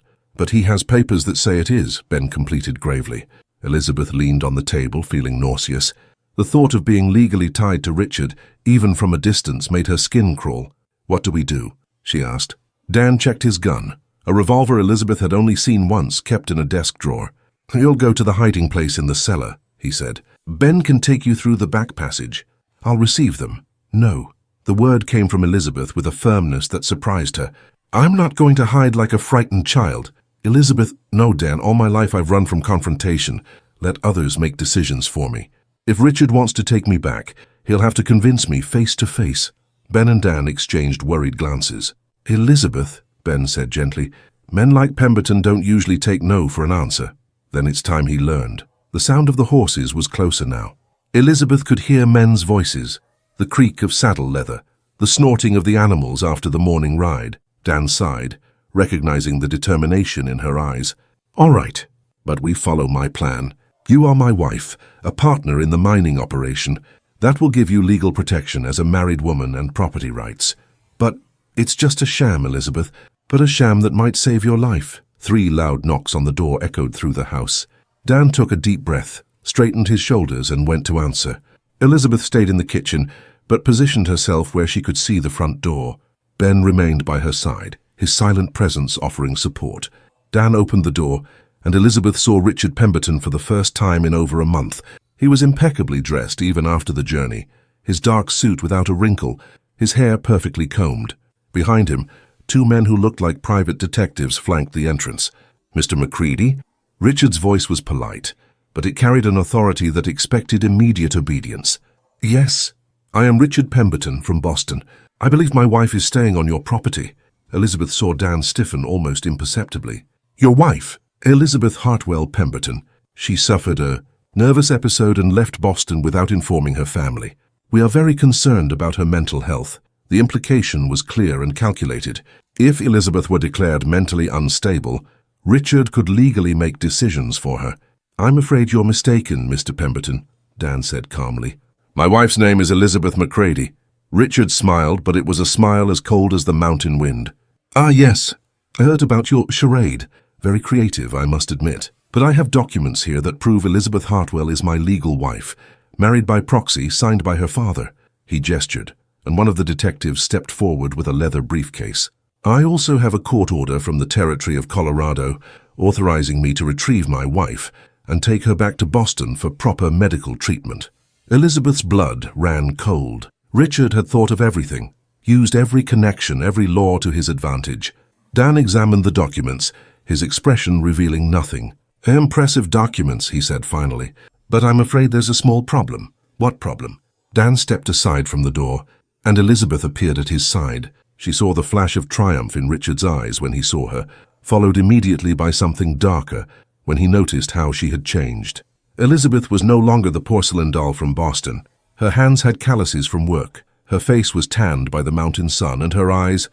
he has papers that say it is, Ben completed gravely. Elizabeth leaned on the table, feeling nauseous. The thought of being legally tied to Richard, even from a distance, made her skin crawl. "What do we do?" she asked. Dan checked his gun, a revolver Elizabeth had only seen once, kept in a desk drawer. "You'll go to the hiding place in the cellar," he said. "Ben can take you through the back passage. I'll receive them." "No." The word came from Elizabeth with a firmness that surprised her. "I'm not going to hide like a frightened child." "Elizabeth, no, Dan, all my life I've run from confrontation. Let others make decisions for me. If Richard wants to take me back, he'll have to convince me face to face." Ben and Dan exchanged worried glances. "Elizabeth," Ben said gently, "men like Pemberton don't usually take no for an answer." Then it's time he learned. The sound of the horses was closer now. Elizabeth could hear men's voices, the creak of saddle leather, the snorting of the animals after the morning ride. Dan sighed, recognizing the determination in her eyes. "All right, but we follow my plan. You are my wife, a partner in the mining operation. That will give you legal protection as a married woman and property rights. But it's just a sham, Elizabeth, but a sham that might save your life." 3 loud knocks on the door echoed through the house. Dan took a deep breath, straightened his shoulders and went to answer. Elizabeth stayed in the kitchen, but positioned herself where she could see the front door. Ben remained by her side, his silent presence offering support. Dan opened the door, and Elizabeth saw Richard Pemberton for the first time in over a month. He was impeccably dressed even after the journey, his dark suit without a wrinkle, his hair perfectly combed. Behind him, 2 men who looked like private detectives flanked the entrance. "Mr. Macready?" Richard's voice was polite, but it carried an authority that expected immediate obedience. "Yes, I am Richard Pemberton from Boston. I believe my wife is staying on your property." Elizabeth saw Dan stiffen almost imperceptibly. "Your wife?" "Elizabeth Hartwell Pemberton. She suffered a nervous episode and left Boston without informing her family. We are very concerned about her mental health." The implication was clear and calculated. If Elizabeth were declared mentally unstable, Richard could legally make decisions for her. "I'm afraid you're mistaken, Mr. Pemberton," Dan said calmly. "My wife's name is Elizabeth Macready." Richard smiled, but it was a smile as cold as the mountain wind. "Ah, yes. I heard about your charade. Very creative, I must admit. But I have documents here that prove Elizabeth Hartwell is my legal wife, married by proxy, signed by her father." He gestured, and one of the detectives stepped forward with a leather briefcase. "I also have a court order from the territory of Colorado authorizing me to retrieve my wife and take her back to Boston for proper medical treatment." Elizabeth's blood ran cold. Richard had thought of everything, used every connection, every law to his advantage. Dan examined the documents, his expression revealing nothing. "Impressive documents," he said finally, "but I'm afraid there's a small problem." "What problem?" Dan stepped aside from the door, and Elizabeth appeared at his side. She saw the flash of triumph in Richard's eyes when he saw her, followed immediately by something darker when he noticed how she had changed. Elizabeth was no longer the porcelain doll from Boston. Her hands had calluses from work, her face was tanned by the mountain sun, and her eyes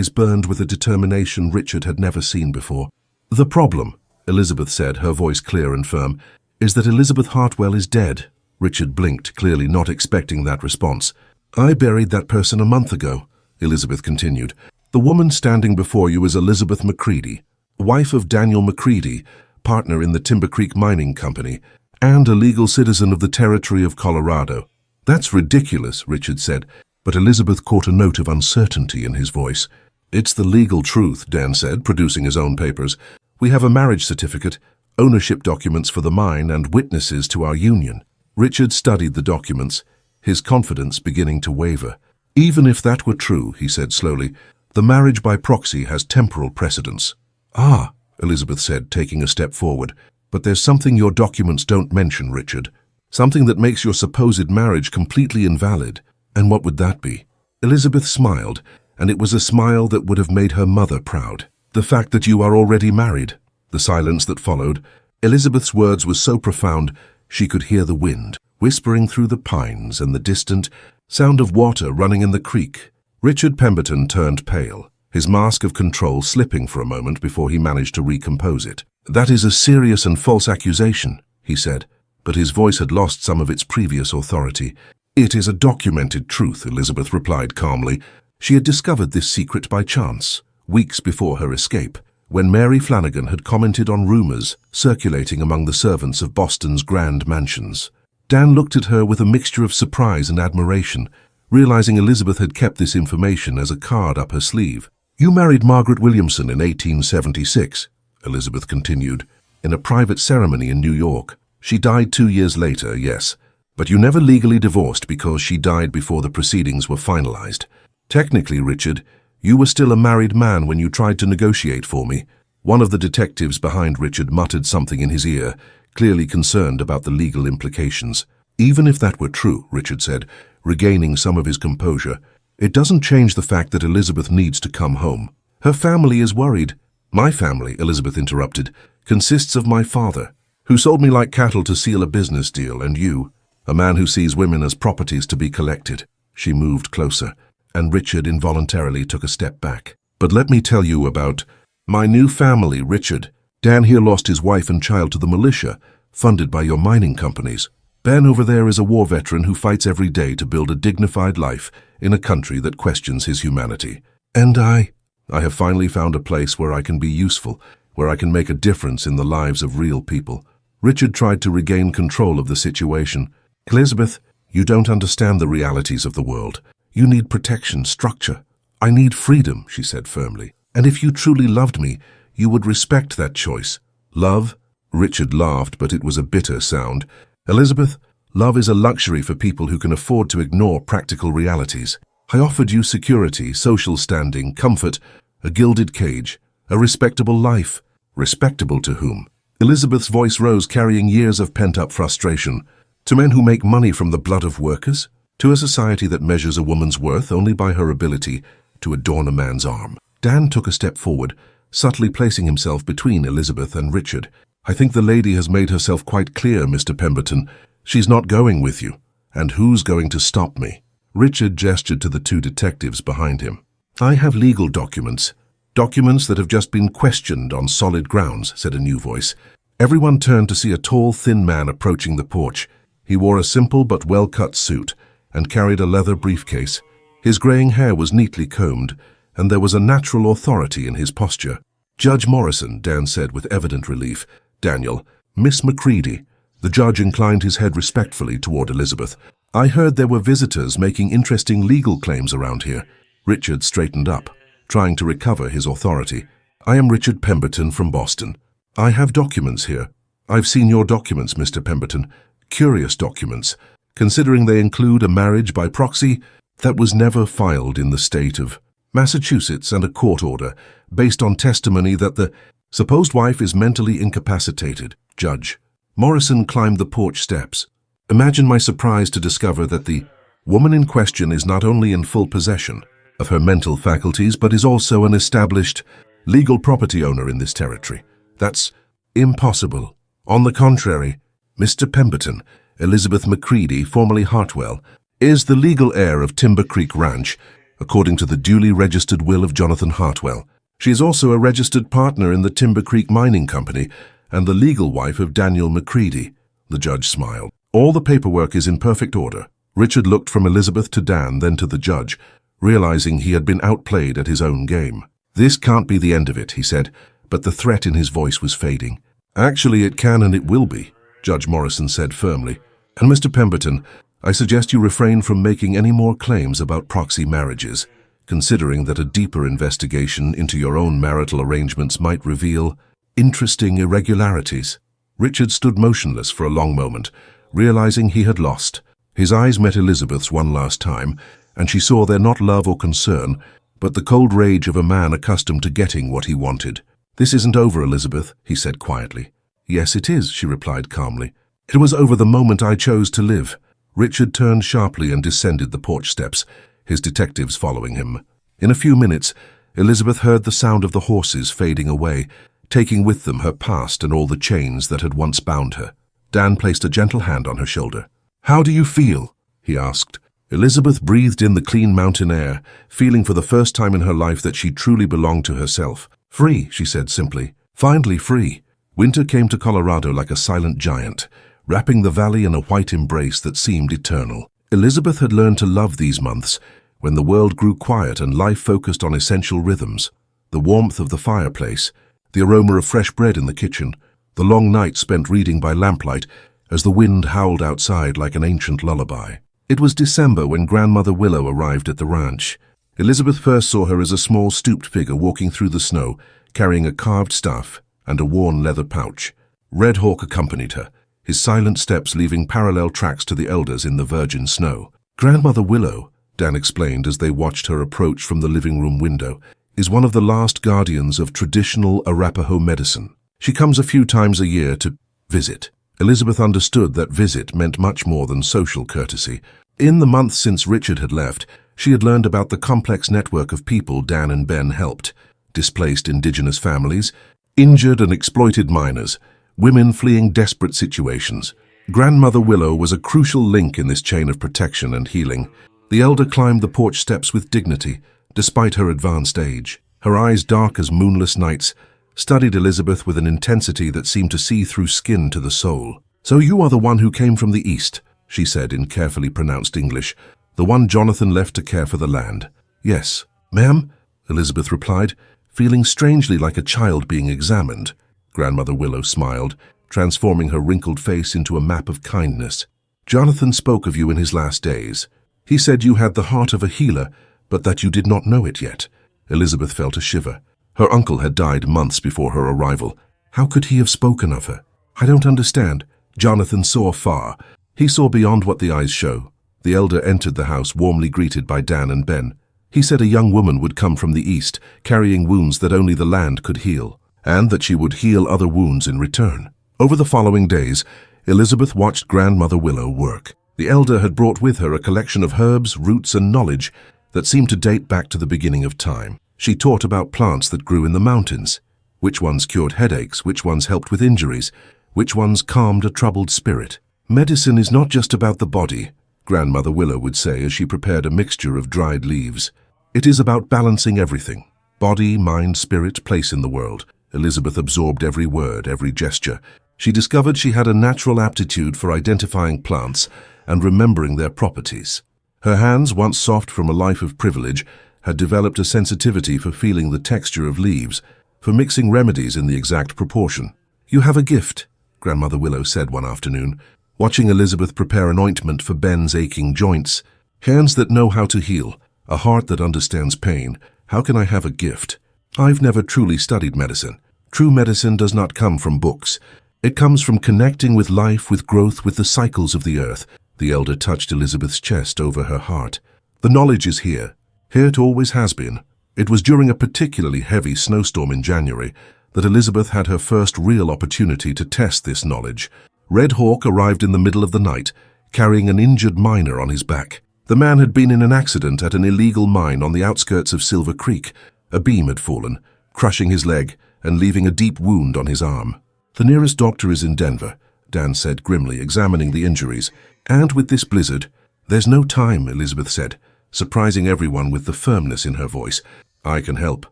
burned with a determination Richard had never seen before. "The problem," Elizabeth said, her voice clear and firm, "is that Elizabeth Hartwell is dead." Richard blinked, clearly not expecting that response. "I buried that person a month ago," Elizabeth continued. "The woman standing before you is Elizabeth Macready, wife of Daniel Macready, partner in the Timber Creek Mining Company, and a legal citizen of the territory of Colorado." "That's ridiculous," Richard said, but Elizabeth caught a note of uncertainty in his voice. "It's the legal truth," Dan said, producing his own papers. "We have a marriage certificate, ownership documents for the mine, and witnesses to our union." Richard studied the documents, his confidence beginning to waver. "Even if that were true," he said slowly, "the marriage by proxy has temporal precedence." "Ah," Elizabeth said, taking a step forward, "but there's something your documents don't mention, Richard. Something that makes your supposed marriage completely invalid. And what would that be?" Elizabeth smiled, and it was a smile that would have made her mother proud. "The fact that you are already married." The silence that followed. Elizabeth's words were so profound she could hear the wind, whispering through the pines, and the distant sound of water running in the creek. Richard Pemberton turned pale, his mask of control slipping for a moment before he managed to recompose it. "That is a serious and false accusation," he said, but his voice had lost some of its previous authority. "It is a documented truth," Elizabeth replied calmly. She had discovered this secret by chance, weeks before her escape, when Mary Flanagan had commented on rumors circulating among the servants of Boston's grand mansions. Dan looked at her with a mixture of surprise and admiration, realizing Elizabeth had kept this information as a card up her sleeve. "You married Margaret Williamson in 1876, Elizabeth continued, "in a private ceremony in New York. She died 2 years later, yes, but you never legally divorced because she died before the proceedings were finalized. Technically, Richard, you were still a married man when you tried to negotiate for me." One of the detectives behind Richard muttered something in his ear, clearly concerned about the legal implications. "Even if that were true," Richard said, regaining some of his composure, "it doesn't change the fact that Elizabeth needs to come home. Her family is worried." "My family," Elizabeth interrupted, "consists of my father, who sold me like cattle to seal a business deal, and you, a man who sees women as properties to be collected." She moved closer, and Richard involuntarily took a step back. "But let me tell you about my new family, Richard. Dan here lost his wife and child to the militia, funded by your mining companies. Ben over there is a war veteran who fights every day to build a dignified life in a country that questions his humanity. And I have finally found a place where I can be useful, where I can make a difference in the lives of real people." Richard tried to regain control of the situation. "Elizabeth, you don't understand the realities of the world. You need protection, structure. I need freedom," she said firmly. "And if you truly loved me, you would respect that choice." "Love?" Richard laughed, but it was a bitter sound. "Elizabeth, love is a luxury for people who can afford to ignore practical realities. I offered you security, social standing, comfort, a gilded cage, a respectable life." "Respectable to whom?" Elizabeth's voice rose, carrying years of pent-up frustration. "To men who make money from the blood of workers? To a society that measures a woman's worth only by her ability to adorn a man's arm?" Dan took a step forward, subtly placing himself between Elizabeth and Richard. "I think the lady has made herself quite clear, Mr. Pemberton. She's not going with you. And who's going to stop me?" Richard gestured to the two detectives behind him. "I have legal documents. Documents that have just been questioned on solid grounds," said a new voice. Everyone turned to see a tall, thin man approaching the porch. He wore a simple but well-cut suit and carried a leather briefcase. His graying hair was neatly combed, and there was a natural authority in his posture. "Judge Morrison," Dan said with evident relief. "Daniel, Miss Macready." The judge inclined his head respectfully toward Elizabeth. "I heard there were visitors making interesting legal claims around here." Richard straightened up, trying to recover his authority. "I am Richard Pemberton from Boston. I have documents here." "I've seen your documents, Mr. Pemberton. Curious documents, considering they include a marriage by proxy that was never filed in the state of Massachusetts and a court order based on testimony that the supposed wife is mentally incapacitated." Judge Morrison climbed the porch steps. "Imagine my surprise to discover that the woman in question is not only in full possession of her mental faculties, but is also an established legal property owner in this territory. That's impossible. On the contrary, Mr. Pemberton, Elizabeth Macready, formerly Hartwell, is the legal heir of Timber Creek Ranch, according to the duly registered will of Jonathan Hartwell. She is also a registered partner in the Timber Creek Mining Company and the legal wife of Daniel Macready." The judge smiled. "All the paperwork is in perfect order." Richard looked from Elizabeth to Dan, then to the judge, realizing he had been outplayed at his own game. "This can't be the end of it," he said, but the threat in his voice was fading. "Actually, it can and it will be," Judge Morrison said firmly. "And Mr. Pemberton, I suggest you refrain from making any more claims about proxy marriages, considering that a deeper investigation into your own marital arrangements might reveal interesting irregularities." Richard stood motionless for a long moment, realizing he had lost. His eyes met Elizabeth's one last time, and she saw there not love or concern, but the cold rage of a man accustomed to getting what he wanted. "This isn't over, Elizabeth," he said quietly. "Yes, it is," she replied calmly. "It was over the moment I chose to live." Richard turned sharply and descended the porch steps, his detectives following him. In a few minutes, Elizabeth heard the sound of the horses fading away, taking with them her past and all the chains that had once bound her. Dan placed a gentle hand on her shoulder. "How do you feel?" he asked. Elizabeth breathed in the clean mountain air, feeling for the first time in her life that she truly belonged to herself. "Free," she said simply. "Finally free." Winter came to Colorado like a silent giant, wrapping the valley in a white embrace that seemed eternal. Elizabeth had learned to love these months, when the world grew quiet and life focused on essential rhythms. The warmth of the fireplace, the aroma of fresh bread in the kitchen, the long night spent reading by lamplight as the wind howled outside like an ancient lullaby. It was December when Grandmother Willow arrived at the ranch. Elizabeth first saw her as a small stooped figure walking through the snow, carrying a carved staff and a worn leather pouch. Red Hawk accompanied her, his silent steps leaving parallel tracks to the elders in the virgin snow. Grandmother Willow, Dan explained as they watched her approach from the living room window, is one of the last guardians of traditional Arapaho medicine. She comes a few times a year to visit. Elizabeth understood that visit meant much more than social courtesy. In the months since Richard had left, she had learned about the complex network of people Dan and Ben helped: displaced indigenous families, injured and exploited miners, women fleeing desperate situations. Grandmother Willow was a crucial link in this chain of protection and healing. The elder climbed the porch steps with dignity, despite her advanced age. Her eyes, dark as moonless nights, studied Elizabeth with an intensity that seemed to see through skin to the soul. "So you are the one who came from the east," she said in carefully pronounced English, "the one Jonathan left to care for the land." "Yes, ma'am," Elizabeth replied, feeling strangely like a child being examined. Grandmother Willow smiled, transforming her wrinkled face into a map of kindness. "Jonathan spoke of you in his last days. He said you had the heart of a healer, but that you did not know it yet." Elizabeth felt a shiver. Her uncle had died months before her arrival. How could he have spoken of her? "I don't understand." Jonathan saw far. He saw beyond what the eyes show. The elder entered the house warmly greeted by Dan and Ben. He said a young woman would come from the east, carrying wounds that only the land could heal, and that she would heal other wounds in return. Over the following days, Elizabeth watched Grandmother Willow work. The elder had brought with her a collection of herbs, roots, and knowledge that seemed to date back to the beginning of time. She taught about plants that grew in the mountains, which ones cured headaches, which ones helped with injuries, which ones calmed a troubled spirit. "Medicine is not just about the body," Grandmother Willow would say as she prepared a mixture of dried leaves. "It is about balancing everything: body, mind, spirit, place in the world." Elizabeth absorbed every word, every gesture. She discovered she had a natural aptitude for identifying plants and remembering their properties. Her hands, once soft from a life of privilege, had developed a sensitivity for feeling the texture of leaves, for mixing remedies in the exact proportion. "You have a gift," Grandmother Willow said one afternoon, watching Elizabeth prepare an ointment for Ben's aching joints. "Hands that know how to heal, a heart that understands pain. How can I have a gift? I've never truly studied medicine. True medicine does not come from books. It comes from connecting with life, with growth, with the cycles of the earth." The elder touched Elizabeth's chest over her heart. "The knowledge is here. Here it always has been." It was during a particularly heavy snowstorm in January that Elizabeth had her first real opportunity to test this knowledge. Red Hawk arrived in the middle of the night, carrying an injured miner on his back. The man had been in an accident at an illegal mine on the outskirts of Silver Creek. A beam had fallen, crushing his leg and leaving a deep wound on his arm. "The nearest doctor is in Denver," Dan said grimly, examining the injuries. "And with this blizzard—" "There's no time," Elizabeth said, surprising everyone with the firmness in her voice. "I can help."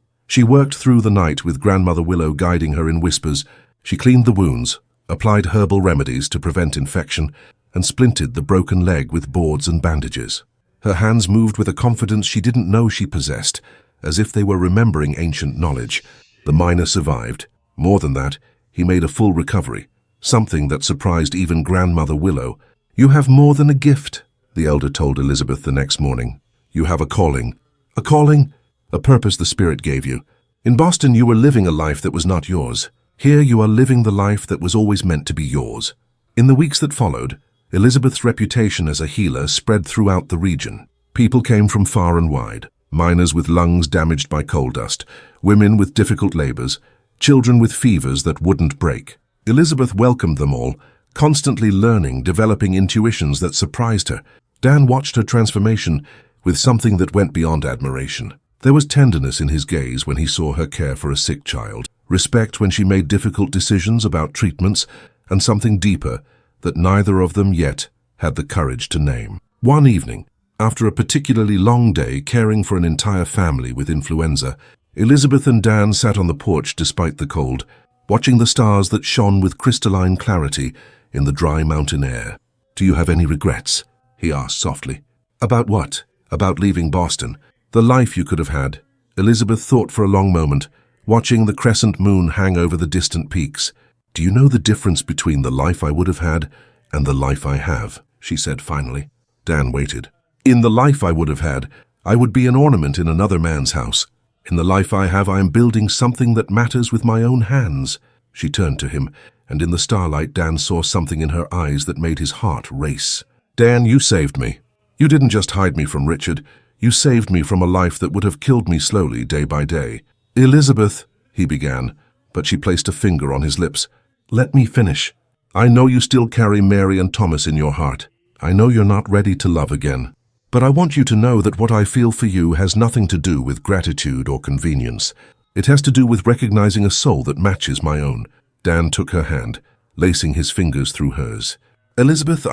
She worked through the night with Grandmother Willow guiding her in whispers. She cleaned the wounds, applied herbal remedies to prevent infection, and splinted the broken leg with boards and bandages. Her hands moved with a confidence she didn't know she possessed, as if they were remembering ancient knowledge. The miner survived. More than that, he made a full recovery, something that surprised even Grandmother Willow. "You have more than a gift," the elder told Elizabeth the next morning. "You have a calling." "A calling?" "A purpose the Spirit gave you. In Boston you were living a life that was not yours. Here you are living the life that was always meant to be yours." In the weeks that followed, Elizabeth's reputation as a healer spread throughout the region. People came from far and wide: miners with lungs damaged by coal dust, women with difficult labors, children with fevers that wouldn't break. Elizabeth welcomed them all, constantly learning, developing intuitions that surprised her. Dan watched her transformation with something that went beyond admiration. There was tenderness in his gaze when he saw her care for a sick child, respect when she made difficult decisions about treatments, and something deeper that neither of them yet had the courage to name. One evening, after a particularly long day caring for an entire family with influenza, Elizabeth and Dan sat on the porch despite the cold, watching the stars that shone with crystalline clarity in the dry mountain air. "Do you have any regrets?" he asked softly. "About what?" about leaving Boston. The life you could have had. Elizabeth thought for a long moment, watching the crescent moon hang over the distant peaks. Do you know the difference between the life I would have had and the life I have? She said finally. Dan waited. In the life I would have had, I would be an ornament in another man's house. In the life I have, I am building something that matters with my own hands. She turned to him, and in the starlight Dan saw something in her eyes that made his heart race. Dan, you saved me. You didn't just hide me from Richard. You saved me from a life that would have killed me slowly, day by day. Elizabeth, he began, but she placed a finger on his lips. Let me finish. I know you still carry Mary and Thomas in your heart. I know you're not ready to love again. But I want you to know that what I feel for you has nothing to do with gratitude or convenience. It has to do with recognizing a soul that matches my own. Dan took her hand, lacing his fingers through hers. Elizabeth,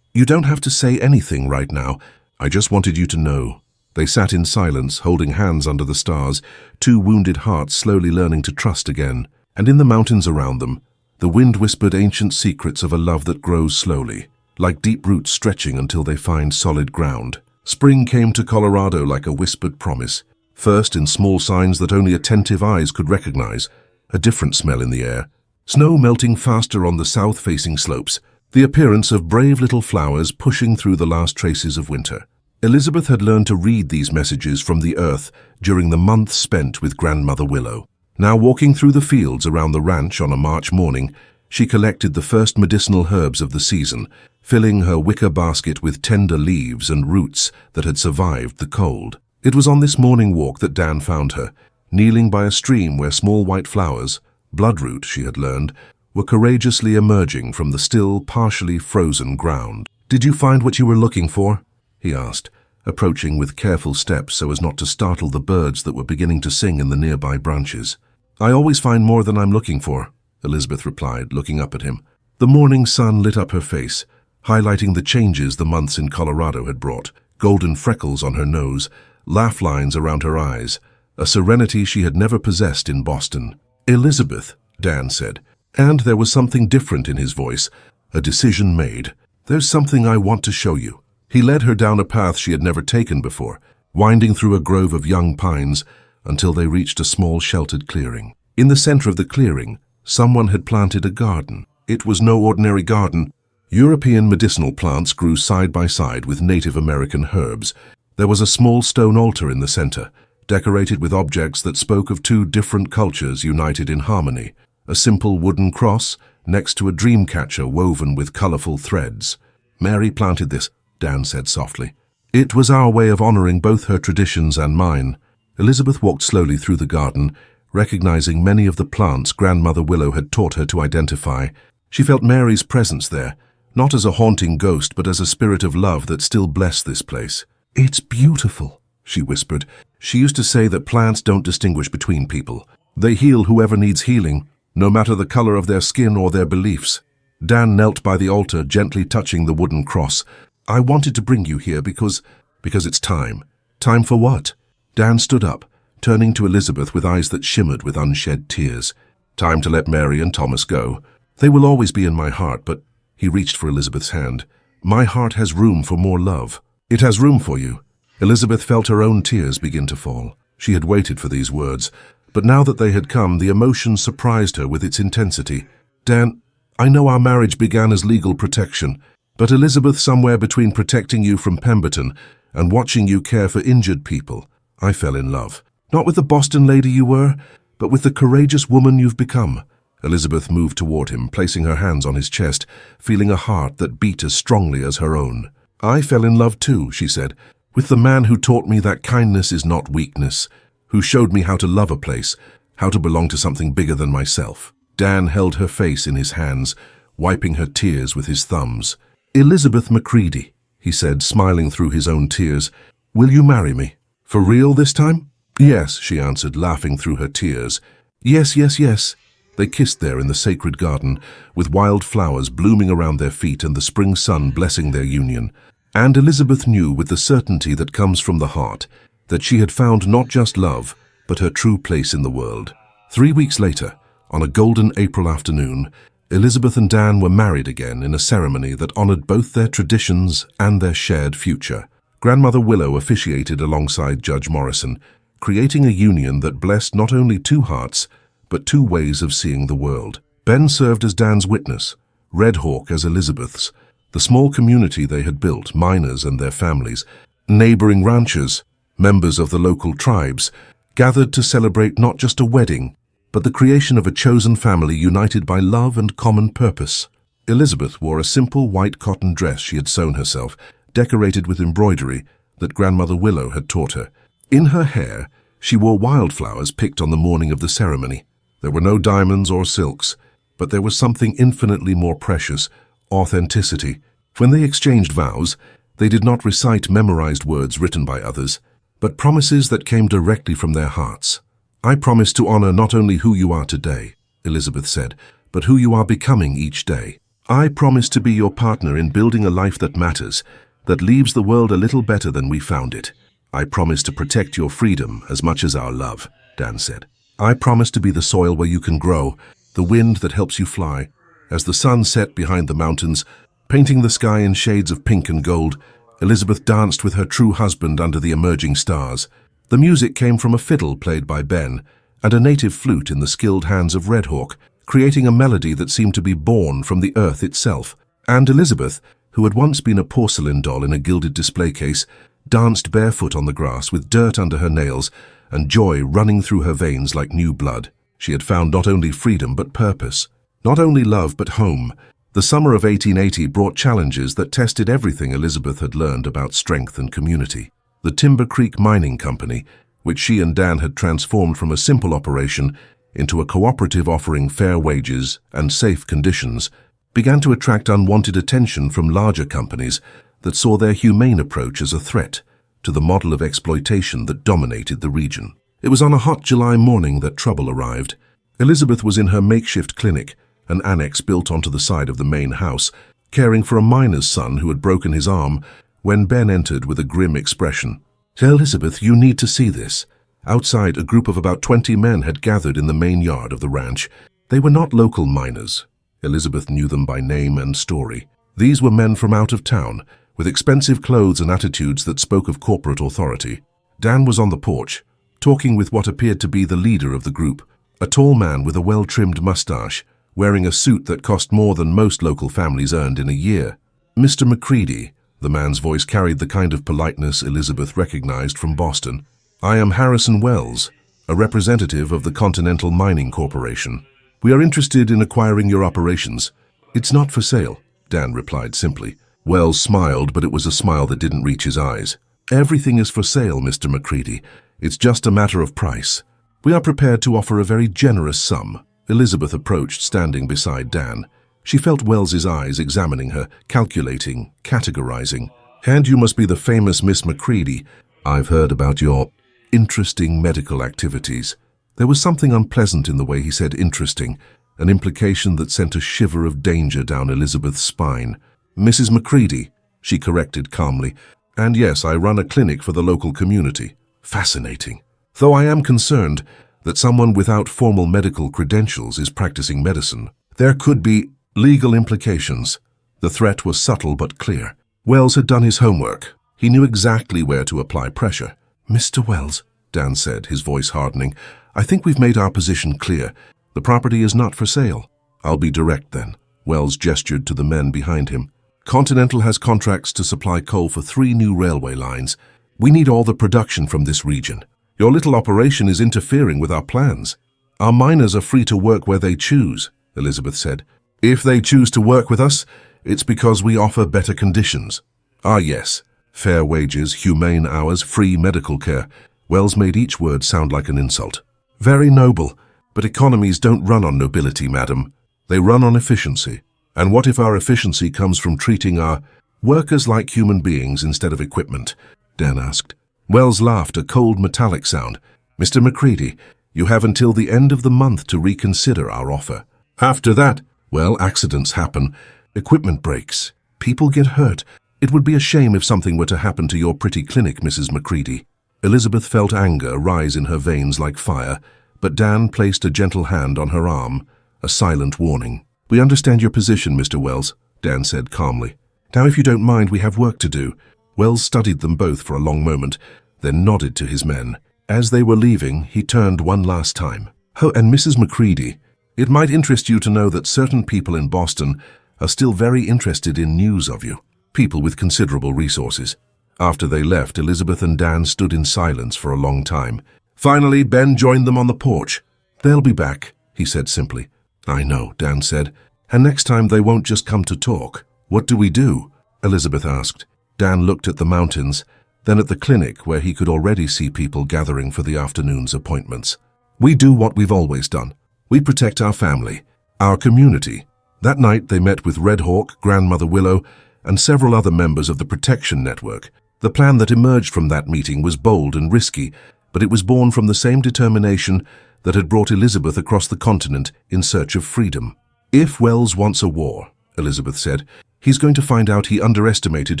you don't have to say anything right now. I just wanted you to know. They sat in silence, holding hands under the stars, two wounded hearts slowly learning to trust again. And in the mountains around them, the wind whispered ancient secrets of a love that grows slowly, like deep roots stretching until they find solid ground. Spring came to Colorado like a whispered promise, first in small signs that only attentive eyes could recognize, a different smell in the air, snow melting faster on the south-facing slopes, the appearance of brave little flowers pushing through the last traces of winter. Elizabeth had learned to read these messages from the earth during the months spent with Grandmother Willow. Now walking through the fields around the ranch on a March morning, she collected the first medicinal herbs of the season, filling her wicker basket with tender leaves and roots that had survived the cold. It was on this morning walk that Dan found her, kneeling by a stream where small white flowers, bloodroot she had learned, were courageously emerging from the still, partially frozen ground. Did you find what you were looking for? He asked, approaching with careful steps so as not to startle the birds that were beginning to sing in the nearby branches. I always find more than I'm looking for, Elizabeth replied, looking up at him. The morning sun lit up her face, highlighting the changes the months in Colorado had brought, golden freckles on her nose, laugh lines around her eyes, a serenity she had never possessed in Boston. Elizabeth, Dan said, and there was something different in his voice, a decision made. There's something I want to show you. He led her down a path she had never taken before, winding through a grove of young pines until they reached a small sheltered clearing. In the center of the clearing, someone had planted a garden. It was no ordinary garden. European medicinal plants grew side by side with Native American herbs. There was a small stone altar in the center, decorated with objects that spoke of two different cultures united in harmony. A simple wooden cross next to a dream catcher woven with colorful threads. Mary planted this, Dan said softly. It was our way of honoring both her traditions and mine. Elizabeth walked slowly through the garden, recognizing many of the plants Grandmother Willow had taught her to identify. She felt Mary's presence there, not as a haunting ghost, but as a spirit of love that still blessed this place. It's beautiful, she whispered. She used to say that plants don't distinguish between people. They heal whoever needs healing, no matter the color of their skin or their beliefs. Dan knelt by the altar, gently touching the wooden cross. I wanted to bring you here because it's time. Time for what? Dan stood up, turning to Elizabeth with eyes that shimmered with unshed tears. Time to let Mary and Thomas go. They will always be in my heart, but he reached for Elizabeth's hand. My heart has room for more love. It has room for you. Elizabeth felt her own tears begin to fall. She had waited for these words, but now that they had come, the emotion surprised her with its intensity. Dan, I know our marriage began as legal protection, but Elizabeth, somewhere between protecting you from Pemberton and watching you care for injured people, I fell in love. Not with the Boston lady you were, but with the courageous woman you've become. Elizabeth moved toward him, placing her hands on his chest, feeling a heart that beat as strongly as her own. I fell in love too, she said, with the man who taught me that kindness is not weakness, who showed me how to love a place, how to belong to something bigger than myself. Dan held her face in his hands, wiping her tears with his thumbs. Elizabeth Macready, he said, smiling through his own tears, will you marry me? For real this time? Yes, she answered, laughing through her tears. Yes, yes, yes. They kissed there in the sacred garden, with wild flowers blooming around their feet and the spring sun blessing their union. And Elizabeth knew with the certainty that comes from the heart that she had found not just love, but her true place in the world. 3 weeks later, on a golden April afternoon, Elizabeth and Dan were married again in a ceremony that honored both their traditions and their shared future. Grandmother Willow officiated alongside Judge Morrison, creating a union that blessed not only two hearts, but two ways of seeing the world. Ben served as Dan's witness, Red Hawk as Elizabeth's. The small community they had built, miners and their families, neighboring ranchers, members of the local tribes, gathered to celebrate not just a wedding, but the creation of a chosen family united by love and common purpose. Elizabeth wore a simple white cotton dress she had sewn herself, decorated with embroidery that Grandmother Willow had taught her. In her hair, she wore wildflowers picked on the morning of the ceremony. There were no diamonds or silks, but there was something infinitely more precious: authenticity. When they exchanged vows, they did not recite memorized words written by others, but promises that came directly from their hearts. "I promise to honor not only who you are today," Elizabeth said, "but who you are becoming each day. I promise to be your partner in building a life that matters, that leaves the world a little better than we found it. I promise to protect your freedom as much as our love," Dan said. "I promise to be the soil where you can grow, the wind that helps you fly." As the sun set behind the mountains, painting the sky in shades of pink and gold, Elizabeth danced with her true husband under the emerging stars. The music came from a fiddle played by Ben and a native flute in the skilled hands of Red Hawk, creating a melody that seemed to be born from the earth itself. And Elizabeth, who had once been a porcelain doll in a gilded display case, danced barefoot on the grass with dirt under her nails and joy running through her veins like new blood. She had found not only freedom but purpose, not only love but home. The summer of 1880 brought challenges that tested everything Elizabeth had learned about strength and community. The Timber Creek Mining Company, which she and Dan had transformed from a simple operation into a cooperative offering fair wages and safe conditions, began to attract unwanted attention from larger companies that saw their humane approach as a threat to the model of exploitation that dominated the region. It was on a hot July morning that trouble arrived. Elizabeth was in her makeshift clinic, an annex built onto the side of the main house, caring for a miner's son who had broken his arm, when Ben entered with a grim expression. "Elizabeth, you need to see this." Outside, a group of about 20 men had gathered in the main yard of the ranch. They were not local miners. Elizabeth knew them by name and story. These were men from out of town, with expensive clothes and attitudes that spoke of corporate authority. Dan was on the porch, talking with what appeared to be the leader of the group, a tall man with a well-trimmed mustache, wearing a suit that cost more than most local families earned in a year. "Mr. McCready," the man's voice carried the kind of politeness Elizabeth recognized from Boston. "I am Harrison Wells, a representative of the Continental Mining Corporation. We are interested in acquiring your operations." "It's not for sale," Dan replied simply. Wells smiled, but it was a smile that didn't reach his eyes. "Everything is for sale, Mr. McCready. It's just a matter of price. We are prepared to offer a very generous sum." Elizabeth approached, standing beside Dan. She felt Wells's eyes examining her, calculating, categorizing. "And you must be the famous Miss McCready. I've heard about your interesting medical activities." There was something unpleasant in the way he said interesting, an implication that sent a shiver of danger down Elizabeth's spine. "Mrs. McCready," she corrected calmly. "And yes, I run a clinic for the local community." Fascinating. Though I am concerned that someone without formal medical credentials is practicing medicine. There could be legal implications. The threat was subtle but clear. Wells had done his homework. He knew exactly where to apply pressure. "Mr. Wells," Dan said, his voice hardening, "I think we've made our position clear. The property is not for sale." "I'll be direct then." Wells gestured to the men behind him. "Continental has contracts to supply coal for 3 new railway lines. We need all the production from this region. Your little operation is interfering with our plans. Our miners are free to work where they choose," Elizabeth said. "If they choose to work with us, it's because we offer better conditions." "Ah, yes. Fair wages, humane hours, free medical care." Wells made each word sound like an insult. "Very noble, but economies don't run on nobility, madam. They run on efficiency. And what if our efficiency comes from treating our workers like human beings instead of equipment?" Dan asked. Wells laughed, a cold metallic sound. "Mr. McCready, you have until the end of the month to reconsider our offer. After that, well, accidents happen. Equipment breaks. People get hurt. It would be a shame if something were to happen to your pretty clinic, Mrs. McCready." Elizabeth felt anger rise in her veins like fire, but Dan placed a gentle hand on her arm, a silent warning. "We understand your position, Mr. Wells," Dan said calmly. "Now, if you don't mind, we have work to do. Wells studied them both for a long moment, then nodded to his men. As they were leaving, he turned one last time. "Oh, and Mrs. Macready, it might interest you to know that certain people in Boston are still very interested in news of you. People with considerable resources." After they left, Elizabeth and Dan stood in silence for a long time. Finally, Ben joined them on the porch. "They'll be back," he said simply. "I know," Dan said. "And next time they won't just come to talk." "What do we do?" Elizabeth asked. Dan looked at the mountains, then at the clinic where he could already see people gathering for the afternoon's appointments. "We do what we've always done. We protect our family, our community." That night they met with Red Hawk, Grandmother Willow, and several other members of the Protection Network. The plan that emerged from that meeting was bold and risky, but it was born from the same determination that had brought Elizabeth across the continent in search of freedom. "If Wells wants a war," Elizabeth said, "he's going to find out he underestimated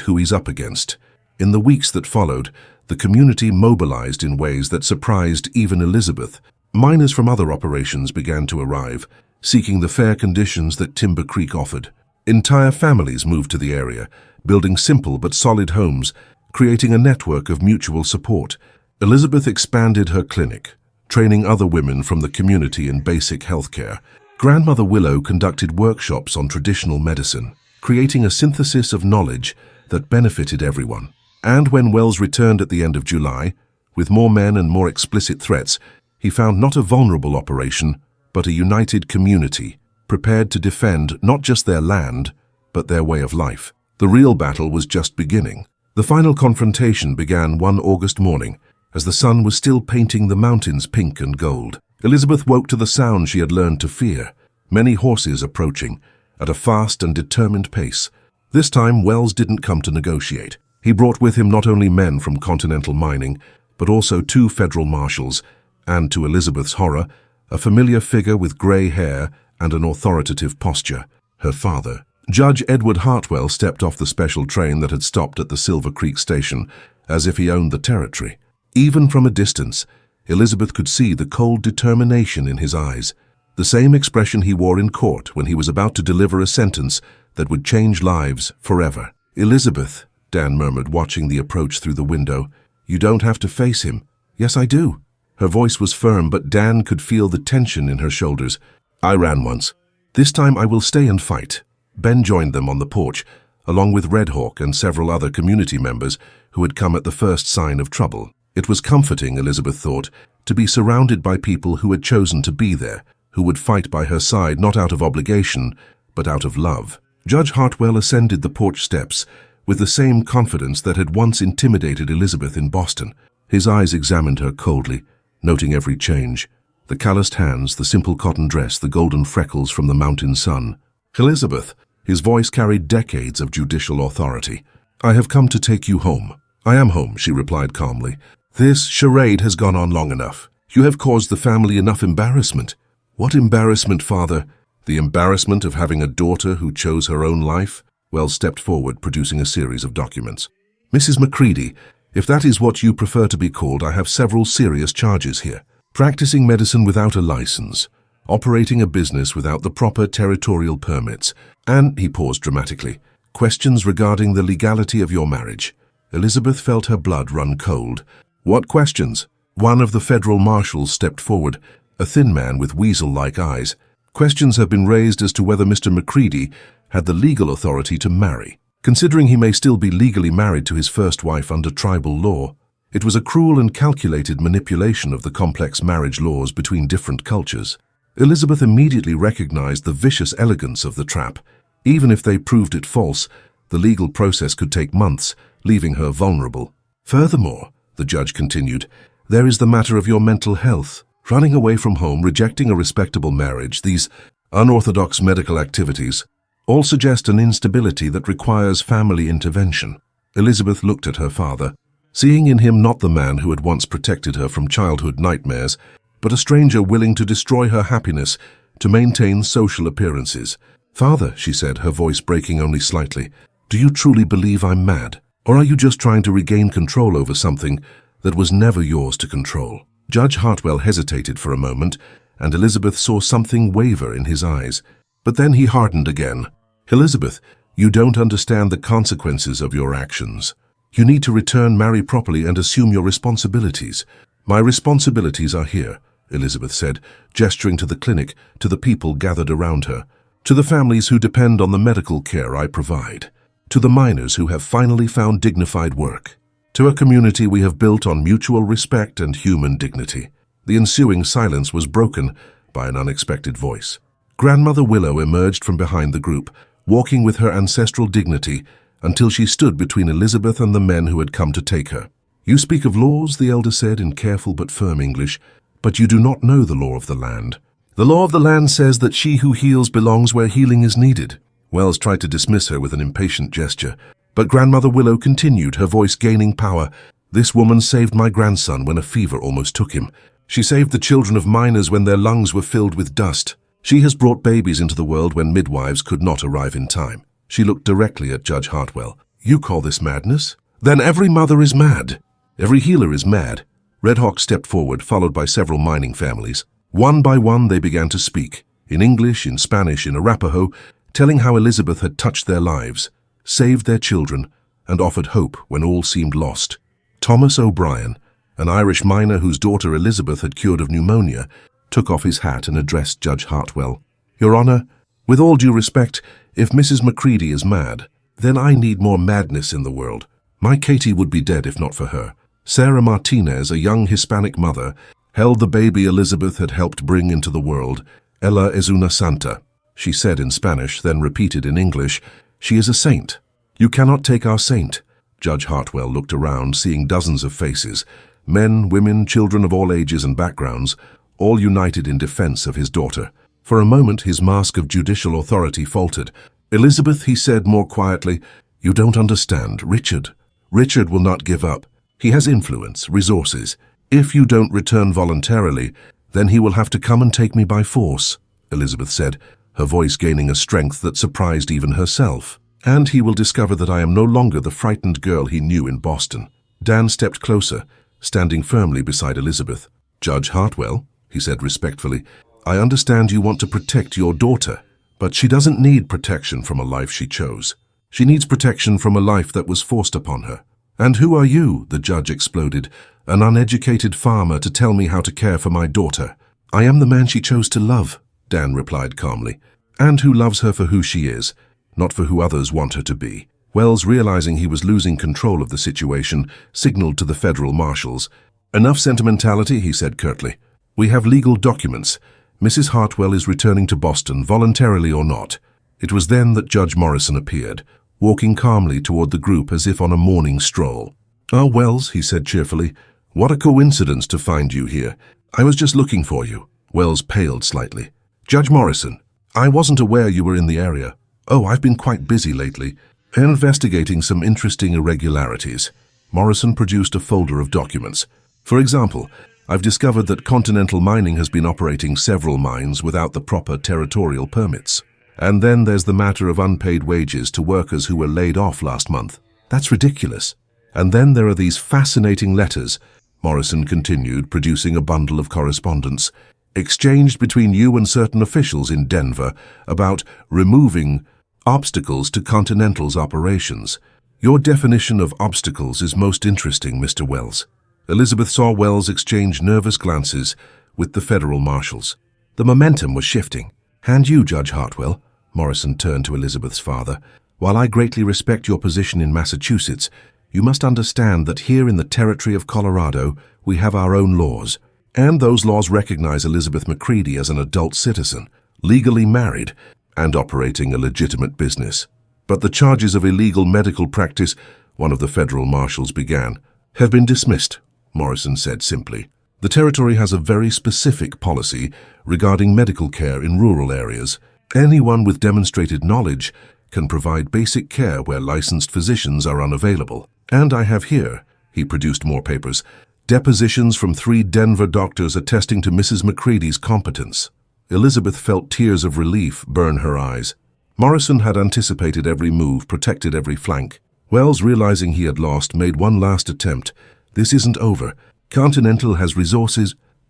who he's up against." In the weeks that followed, the community mobilized in ways that surprised even Elizabeth. Miners from other operations began to arrive, seeking the fair conditions that Timber Creek offered. Entire families moved to the area, building simple but solid homes, creating a network of mutual support. Elizabeth expanded her clinic, training other women from the community in basic health care. Grandmother Willow conducted workshops on traditional medicine, creating a synthesis of knowledge that benefited everyone. And when Wells returned at the end of July, with more men and more explicit threats, he found not a vulnerable operation, but a united community, prepared to defend not just their land, but their way of life. The real battle was just beginning. The final confrontation began one August morning, as the sun was still painting the mountains pink and gold. Elizabeth woke to the sound she had learned to fear, many horses approaching, at a fast and determined pace. This time, Wells didn't come to negotiate. He brought with him not only men from Continental Mining, but also 2 federal marshals, and to Elizabeth's horror, a familiar figure with grey hair and an authoritative posture, her father. Judge Edward Hartwell stepped off the special train that had stopped at the Silver Creek station, as if he owned the territory. Even from a distance, Elizabeth could see the cold determination in his eyes, the same expression he wore in court when he was about to deliver a sentence that would change lives forever. "Elizabeth," Dan murmured, watching the approach through the window, "you don't have to face him." "Yes, I do." Her voice was firm, but Dan could feel the tension in her shoulders. "I ran once. This time I will stay and fight." Ben joined them on the porch, along with Red Hawk and several other community members who had come at the first sign of trouble. It was comforting, Elizabeth thought, to be surrounded by people who had chosen to be there, who would fight by her side not out of obligation, but out of love. Judge Hartwell ascended the porch steps with the same confidence that had once intimidated Elizabeth in Boston. His eyes examined her coldly, noting every change. The calloused hands, the simple cotton dress, the golden freckles from the mountain sun. "Elizabeth," his voice carried decades of judicial authority. "I have come to take you home." "I am home," she replied calmly. "This charade has gone on long enough. You have caused the family enough embarrassment." "What embarrassment, Father?" "The embarrassment of having a daughter who chose her own life?" Wells stepped forward, producing a series of documents. "Mrs. Macready, if that is what you prefer to be called, I have several serious charges here. Practicing medicine without a license, operating a business without the proper territorial permits, and," he paused dramatically, "questions regarding the legality of your marriage." Elizabeth felt her blood run cold. "What questions?" One of the federal marshals stepped forward, a thin man with weasel-like eyes. "Questions have been raised as to whether Mr. Macready had the legal authority to marry. Considering he may still be legally married to his first wife under tribal law, it was a cruel and calculated manipulation of the complex marriage laws between different cultures." Elizabeth immediately recognized the vicious elegance of the trap. Even if they proved it false, the legal process could take months, leaving her vulnerable. "Furthermore," the judge continued, "there is the matter of your mental health. Running away from home, rejecting a respectable marriage, these unorthodox medical activities, all suggest an instability that requires family intervention." Elizabeth looked at her father, seeing in him not the man who had once protected her from childhood nightmares, but a stranger willing to destroy her happiness to maintain social appearances. "Father," she said, her voice breaking only slightly, "do you truly believe I'm mad? Or are you just trying to regain control over something that was never yours to control?" Judge Hartwell hesitated for a moment, and Elizabeth saw something waver in his eyes. But then he hardened again. "Elizabeth, you don't understand the consequences of your actions. You need to return, marry properly, and assume your responsibilities. My responsibilities are here, Elizabeth said, gesturing to the clinic, to the people gathered around her, to the families who depend on the medical care I provide, to the miners who have finally found dignified work, to a community we have built on mutual respect and human dignity. The ensuing silence was broken by an unexpected voice. Grandmother Willow emerged from behind the group, walking with her ancestral dignity until she stood between Elizabeth and the men who had come to take her. You speak of laws, the elder said in careful but firm English, but you do not know the law of the land. The law of the land says that she who heals belongs where healing is needed. Wells tried to dismiss her with an impatient gesture, but Grandmother Willow continued, her voice gaining power. This woman saved my grandson when a fever almost took him. She saved the children of miners when their lungs were filled with dust. She has brought babies into the world when midwives could not arrive in time. She looked directly at Judge Hartwell. You call this madness? Then every mother is mad. Every healer is mad. Red Hawk stepped forward, followed by several mining families. One by one they began to speak, in English, in Spanish, in Arapaho, telling how Elizabeth had touched their lives, saved their children, and offered hope when all seemed lost. Thomas O'Brien, an Irish miner whose daughter Elizabeth had cured of pneumonia, took off his hat and addressed Judge Hartwell. Your Honor, with all due respect, if Mrs. Macready is mad, then I need more madness in the world. My Katie would be dead if not for her. Sarah Martinez, a young Hispanic mother, held the baby Elizabeth had helped bring into the world. Ella es una santa, she said in Spanish, then repeated in English. She is a saint. You cannot take our saint. Judge Hartwell looked around, seeing dozens of faces, men, women, children of all ages and backgrounds, all united in defense of his daughter. For a moment, his mask of judicial authority faltered. Elizabeth, he said more quietly, you don't understand. Richard will not give up. He has influence, resources. If you don't return voluntarily, then he will have to come and take me by force, Elizabeth said, her voice gaining a strength that surprised even herself. And he will discover that I am no longer the frightened girl he knew in Boston. Dan stepped closer, standing firmly beside Elizabeth. Judge Hartwell, he said respectfully, I understand you want to protect your daughter, but she doesn't need protection from a life she chose. She needs protection from a life that was forced upon her. And who are you, the judge exploded, an uneducated farmer to tell me how to care for my daughter? I am the man she chose to love, Dan replied calmly, and who loves her for who she is, not for who others want her to be. Wells, realizing he was losing control of the situation, signaled to the federal marshals. Enough sentimentality, he said curtly. We have legal documents. Mrs. Hartwell is returning to Boston, voluntarily or not. It was then that Judge Morrison appeared, walking calmly toward the group as if on a morning stroll. Ah, Wells, he said cheerfully, what a coincidence to find you here. I was just looking for you. Wells paled slightly. Judge Morrison, I wasn't aware you were in the area. Oh, I've been quite busy lately, investigating some interesting irregularities. Morrison produced a folder of documents. For example, I've discovered that Continental Mining has been operating several mines without the proper territorial permits. And then there's the matter of unpaid wages to workers who were laid off last month. That's ridiculous. And then there are these fascinating letters, Morrison continued, producing a bundle of correspondence, exchanged between you and certain officials in Denver about removing obstacles to Continental's operations. Your definition of obstacles is most interesting, Mr. Wells. Elizabeth saw Wells exchange nervous glances with the federal marshals. The momentum was shifting. And you, Judge Hartwell, Morrison turned to Elizabeth's father, while I greatly respect your position in Massachusetts, you must understand that here in the territory of Colorado, we have our own laws. And those laws recognize Elizabeth Macready as an adult citizen, legally married, and operating a legitimate business. But the charges of illegal medical practice, one of the federal marshals began, have been dismissed, Morrison said simply. The territory has a very specific policy regarding medical care in rural areas. Anyone with demonstrated knowledge can provide basic care where licensed physicians are unavailable. And I have here, he produced more papers, depositions from 3 Denver doctors attesting to Mrs. Macready's competence. Elizabeth felt tears of relief burn her eyes. Morrison had anticipated every move, protected every flank. Wells, realizing he had lost, made one last attempt. This isn't over. Continental has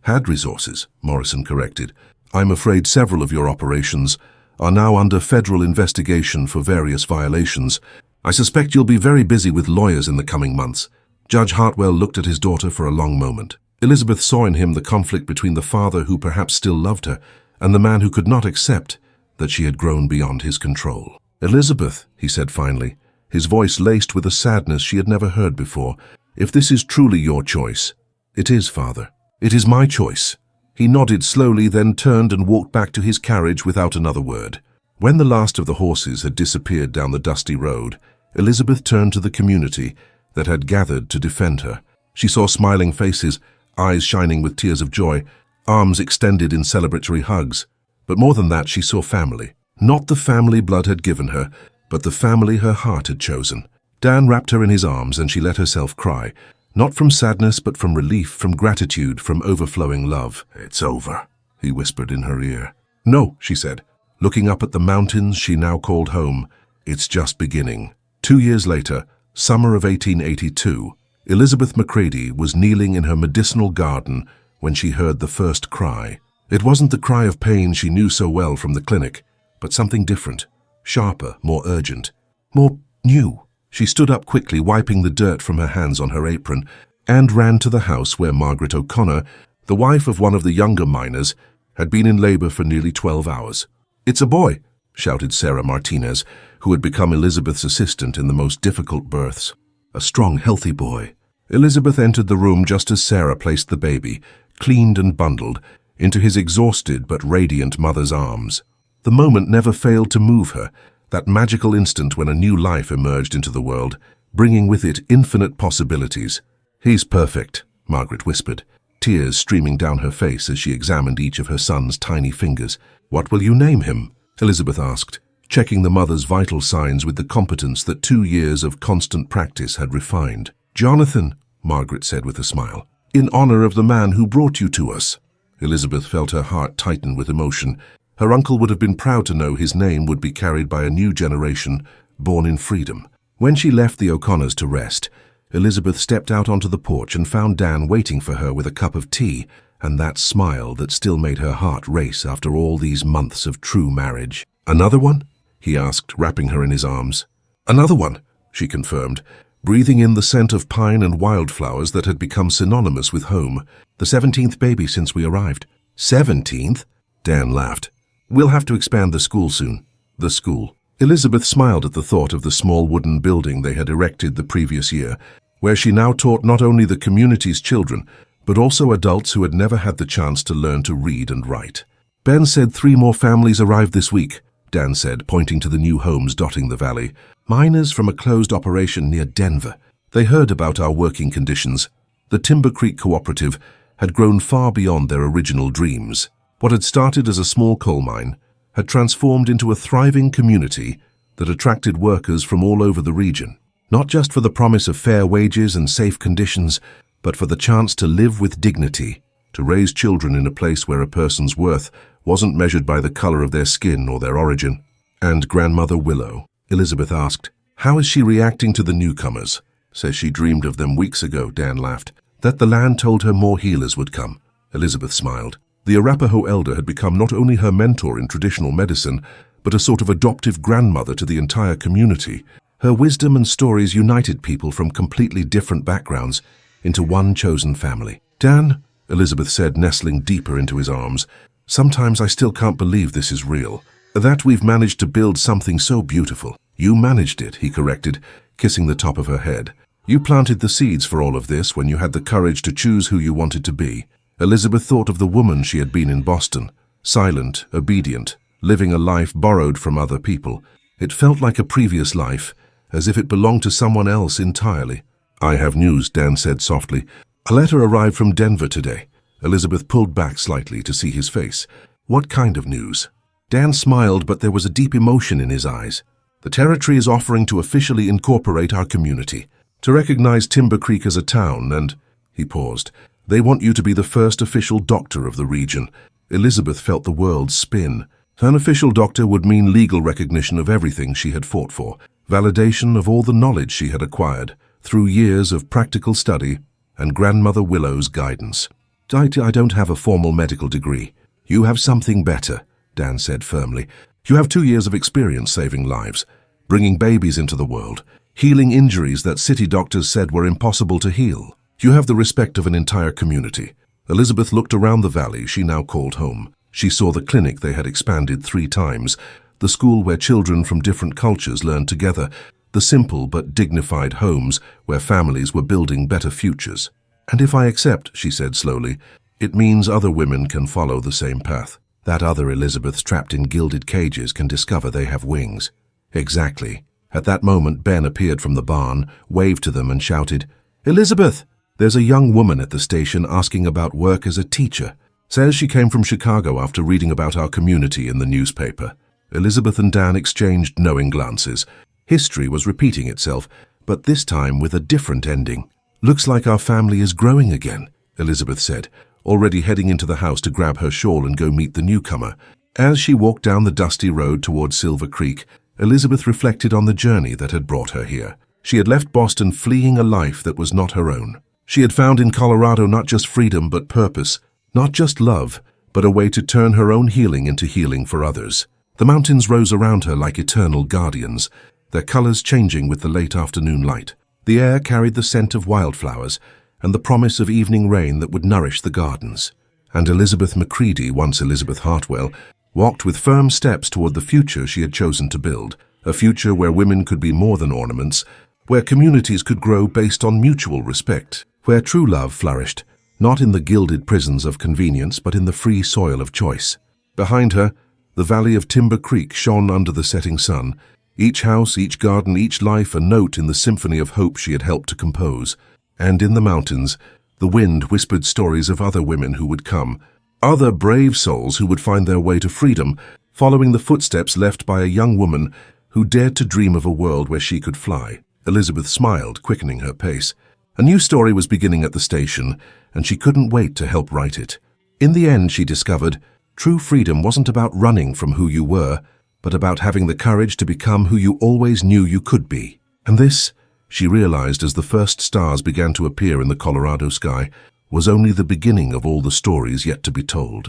had resources, Morrison corrected. I'm afraid several of your operations are now under federal investigation for various violations. I suspect you'll be very busy with lawyers in the coming months. Judge Hartwell looked at his daughter for a long moment. Elizabeth saw in him the conflict between the father who perhaps still loved her and the man who could not accept that she had grown beyond his control. "Elizabeth," he said finally, his voice laced with a sadness she had never heard before, "if this is truly your choice—" "It is, Father. It is my choice." He nodded slowly, then turned and walked back to his carriage without another word. When the last of the horses had disappeared down the dusty road, Elizabeth turned to the community that had gathered to defend her. She saw smiling faces, eyes shining with tears of joy, arms extended in celebratory hugs. But more than that, she saw family. Not the family blood had given her, but the family her heart had chosen. Dan wrapped her in his arms and she let herself cry, not from sadness but from relief, from gratitude, from overflowing love. "It's over," he whispered in her ear. "No," she said, looking up at the mountains she now called home. "It's just beginning." 2 years later, summer of 1882, Elizabeth Macready was kneeling in her medicinal garden when she heard the first cry. It wasn't the cry of pain she knew so well from the clinic, but something different, sharper, more urgent, more new. She stood up quickly, wiping the dirt from her hands on her apron, and ran to the house where Margaret O'Connor, the wife of one of the younger miners, had been in labor for nearly 12 hours. "It's a boy," shouted Sarah Martinez, who had become Elizabeth's assistant in the most difficult births. "A strong, healthy boy." Elizabeth entered the room just as Sarah placed the baby, cleaned and bundled, into his exhausted but radiant mother's arms. The moment never failed to move her, that magical instant when a new life emerged into the world, bringing with it infinite possibilities. "He's perfect," Margaret whispered, tears streaming down her face as she examined each of her son's tiny fingers. "What will you name him?" Elizabeth asked, checking the mother's vital signs with the competence that 2 years of constant practice had refined. "Jonathan," Margaret said with a smile, "in honor of the man who brought you to us." Elizabeth felt her heart tighten with emotion. Her uncle would have been proud to know his name would be carried by a new generation, born in freedom. When she left the O'Connors to rest, Elizabeth stepped out onto the porch and found Dan waiting for her with a cup of tea and that smile that still made her heart race after all these months of true marriage. "Another one?" he asked, wrapping her in his arms. "Another one," she confirmed, breathing in the scent of pine and wildflowers that had become synonymous with home. "The 17th baby since we arrived." "17th?" Dan laughed. "We'll have to expand the school soon." The school. Elizabeth smiled at the thought of the small wooden building they had erected the previous year, where she now taught not only the community's children, but also adults who had never had the chance to learn to read and write. "Ben said 3 more families arrived this week," Dan said, pointing to the new homes dotting the valley. "Miners from a closed operation near Denver. They heard about our working conditions. The Timber Creek Cooperative had grown far beyond their original dreams. What had started as a small coal mine had transformed into a thriving community that attracted workers from all over the region, not just for the promise of fair wages and safe conditions, but for the chance to live with dignity, to raise children in a place where a person's worth wasn't measured by the color of their skin or their origin." "And Grandmother Willow?" Elizabeth asked. "How is she reacting to the newcomers?" "Says she dreamed of them weeks ago," Dan laughed. "That the land told her more healers would come." Elizabeth smiled. The Arapaho elder had become not only her mentor in traditional medicine, but a sort of adoptive grandmother to the entire community. Her wisdom and stories united people from completely different backgrounds into one chosen family. "Dan," Elizabeth said, nestling deeper into his arms, "sometimes I still can't believe this is real. That we've managed to build something so beautiful." "You managed it," he corrected, kissing the top of her head. "You planted the seeds for all of this when you had the courage to choose who you wanted to be." Elizabeth thought of the woman she had been in Boston, silent, obedient, living a life borrowed from other people. It felt like a previous life, as if it belonged to someone else entirely. "I have news," Dan said softly. "A letter arrived from Denver today." Elizabeth pulled back slightly to see his face. "What kind of news?" Dan smiled, but there was a deep emotion in his eyes. "The territory is offering to officially incorporate our community, to recognize Timber Creek as a town, and—" he paused. "They want you to be the first official doctor of the region." Elizabeth felt the world spin. An official doctor would mean legal recognition of everything she had fought for, validation of all the knowledge she had acquired through years of practical study and Grandmother Willow's guidance. I don't have a formal medical degree." "You have something better," Dan said firmly. "You have 2 years of experience saving lives. bringing babies into the world, healing injuries that city doctors said were impossible to heal. You have the respect of an entire community. Elizabeth looked around the valley she now called home. She saw the clinic they had expanded 3 times, the school where children from different cultures learned together, the simple but dignified homes where families were building better futures. "And if I accept," she said slowly, "it means other women can follow the same path. That other Elizabeths trapped in gilded cages can discover they have wings." Exactly. At that moment, Ben appeared from the barn, waved to them and shouted, "Elizabeth! There's a young woman at the station asking about work as a teacher. Says she came from Chicago after reading about our community in the newspaper." Elizabeth and Dan exchanged knowing glances. History was repeating itself, but this time with a different ending. "Looks like our family is growing again," Elizabeth said, already heading into the house to grab her shawl and go meet the newcomer. As she walked down the dusty road towards Silver Creek, Elizabeth reflected on the journey that had brought her here. She had left Boston fleeing a life that was not her own. She had found in Colorado not just freedom but purpose, not just love, but a way to turn her own healing into healing for others. The mountains rose around her like eternal guardians, their colors changing with the late afternoon light. The air carried the scent of wildflowers and the promise of evening rain that would nourish the gardens. And Elizabeth Macready, once Elizabeth Hartwell, walked with firm steps toward the future she had chosen to build, a future where women could be more than ornaments, where communities could grow based on mutual respect, where true love flourished, not in the gilded prisons of convenience but in the free soil of choice. Behind her, the valley of Timber Creek shone under the setting sun, each house, each garden, each life a note in the symphony of hope she had helped to compose. And in the mountains, the wind whispered stories of other women who would come, other brave souls who would find their way to freedom, following the footsteps left by a young woman who dared to dream of a world where she could fly. Elizabeth smiled, quickening her pace. A new story was beginning at the station, and she couldn't wait to help write it. In the end, she discovered, true freedom wasn't about running from who you were, but about having the courage to become who you always knew you could be. And this, she realized as the first stars began to appear in the Colorado sky, was only the beginning of all the stories yet to be told.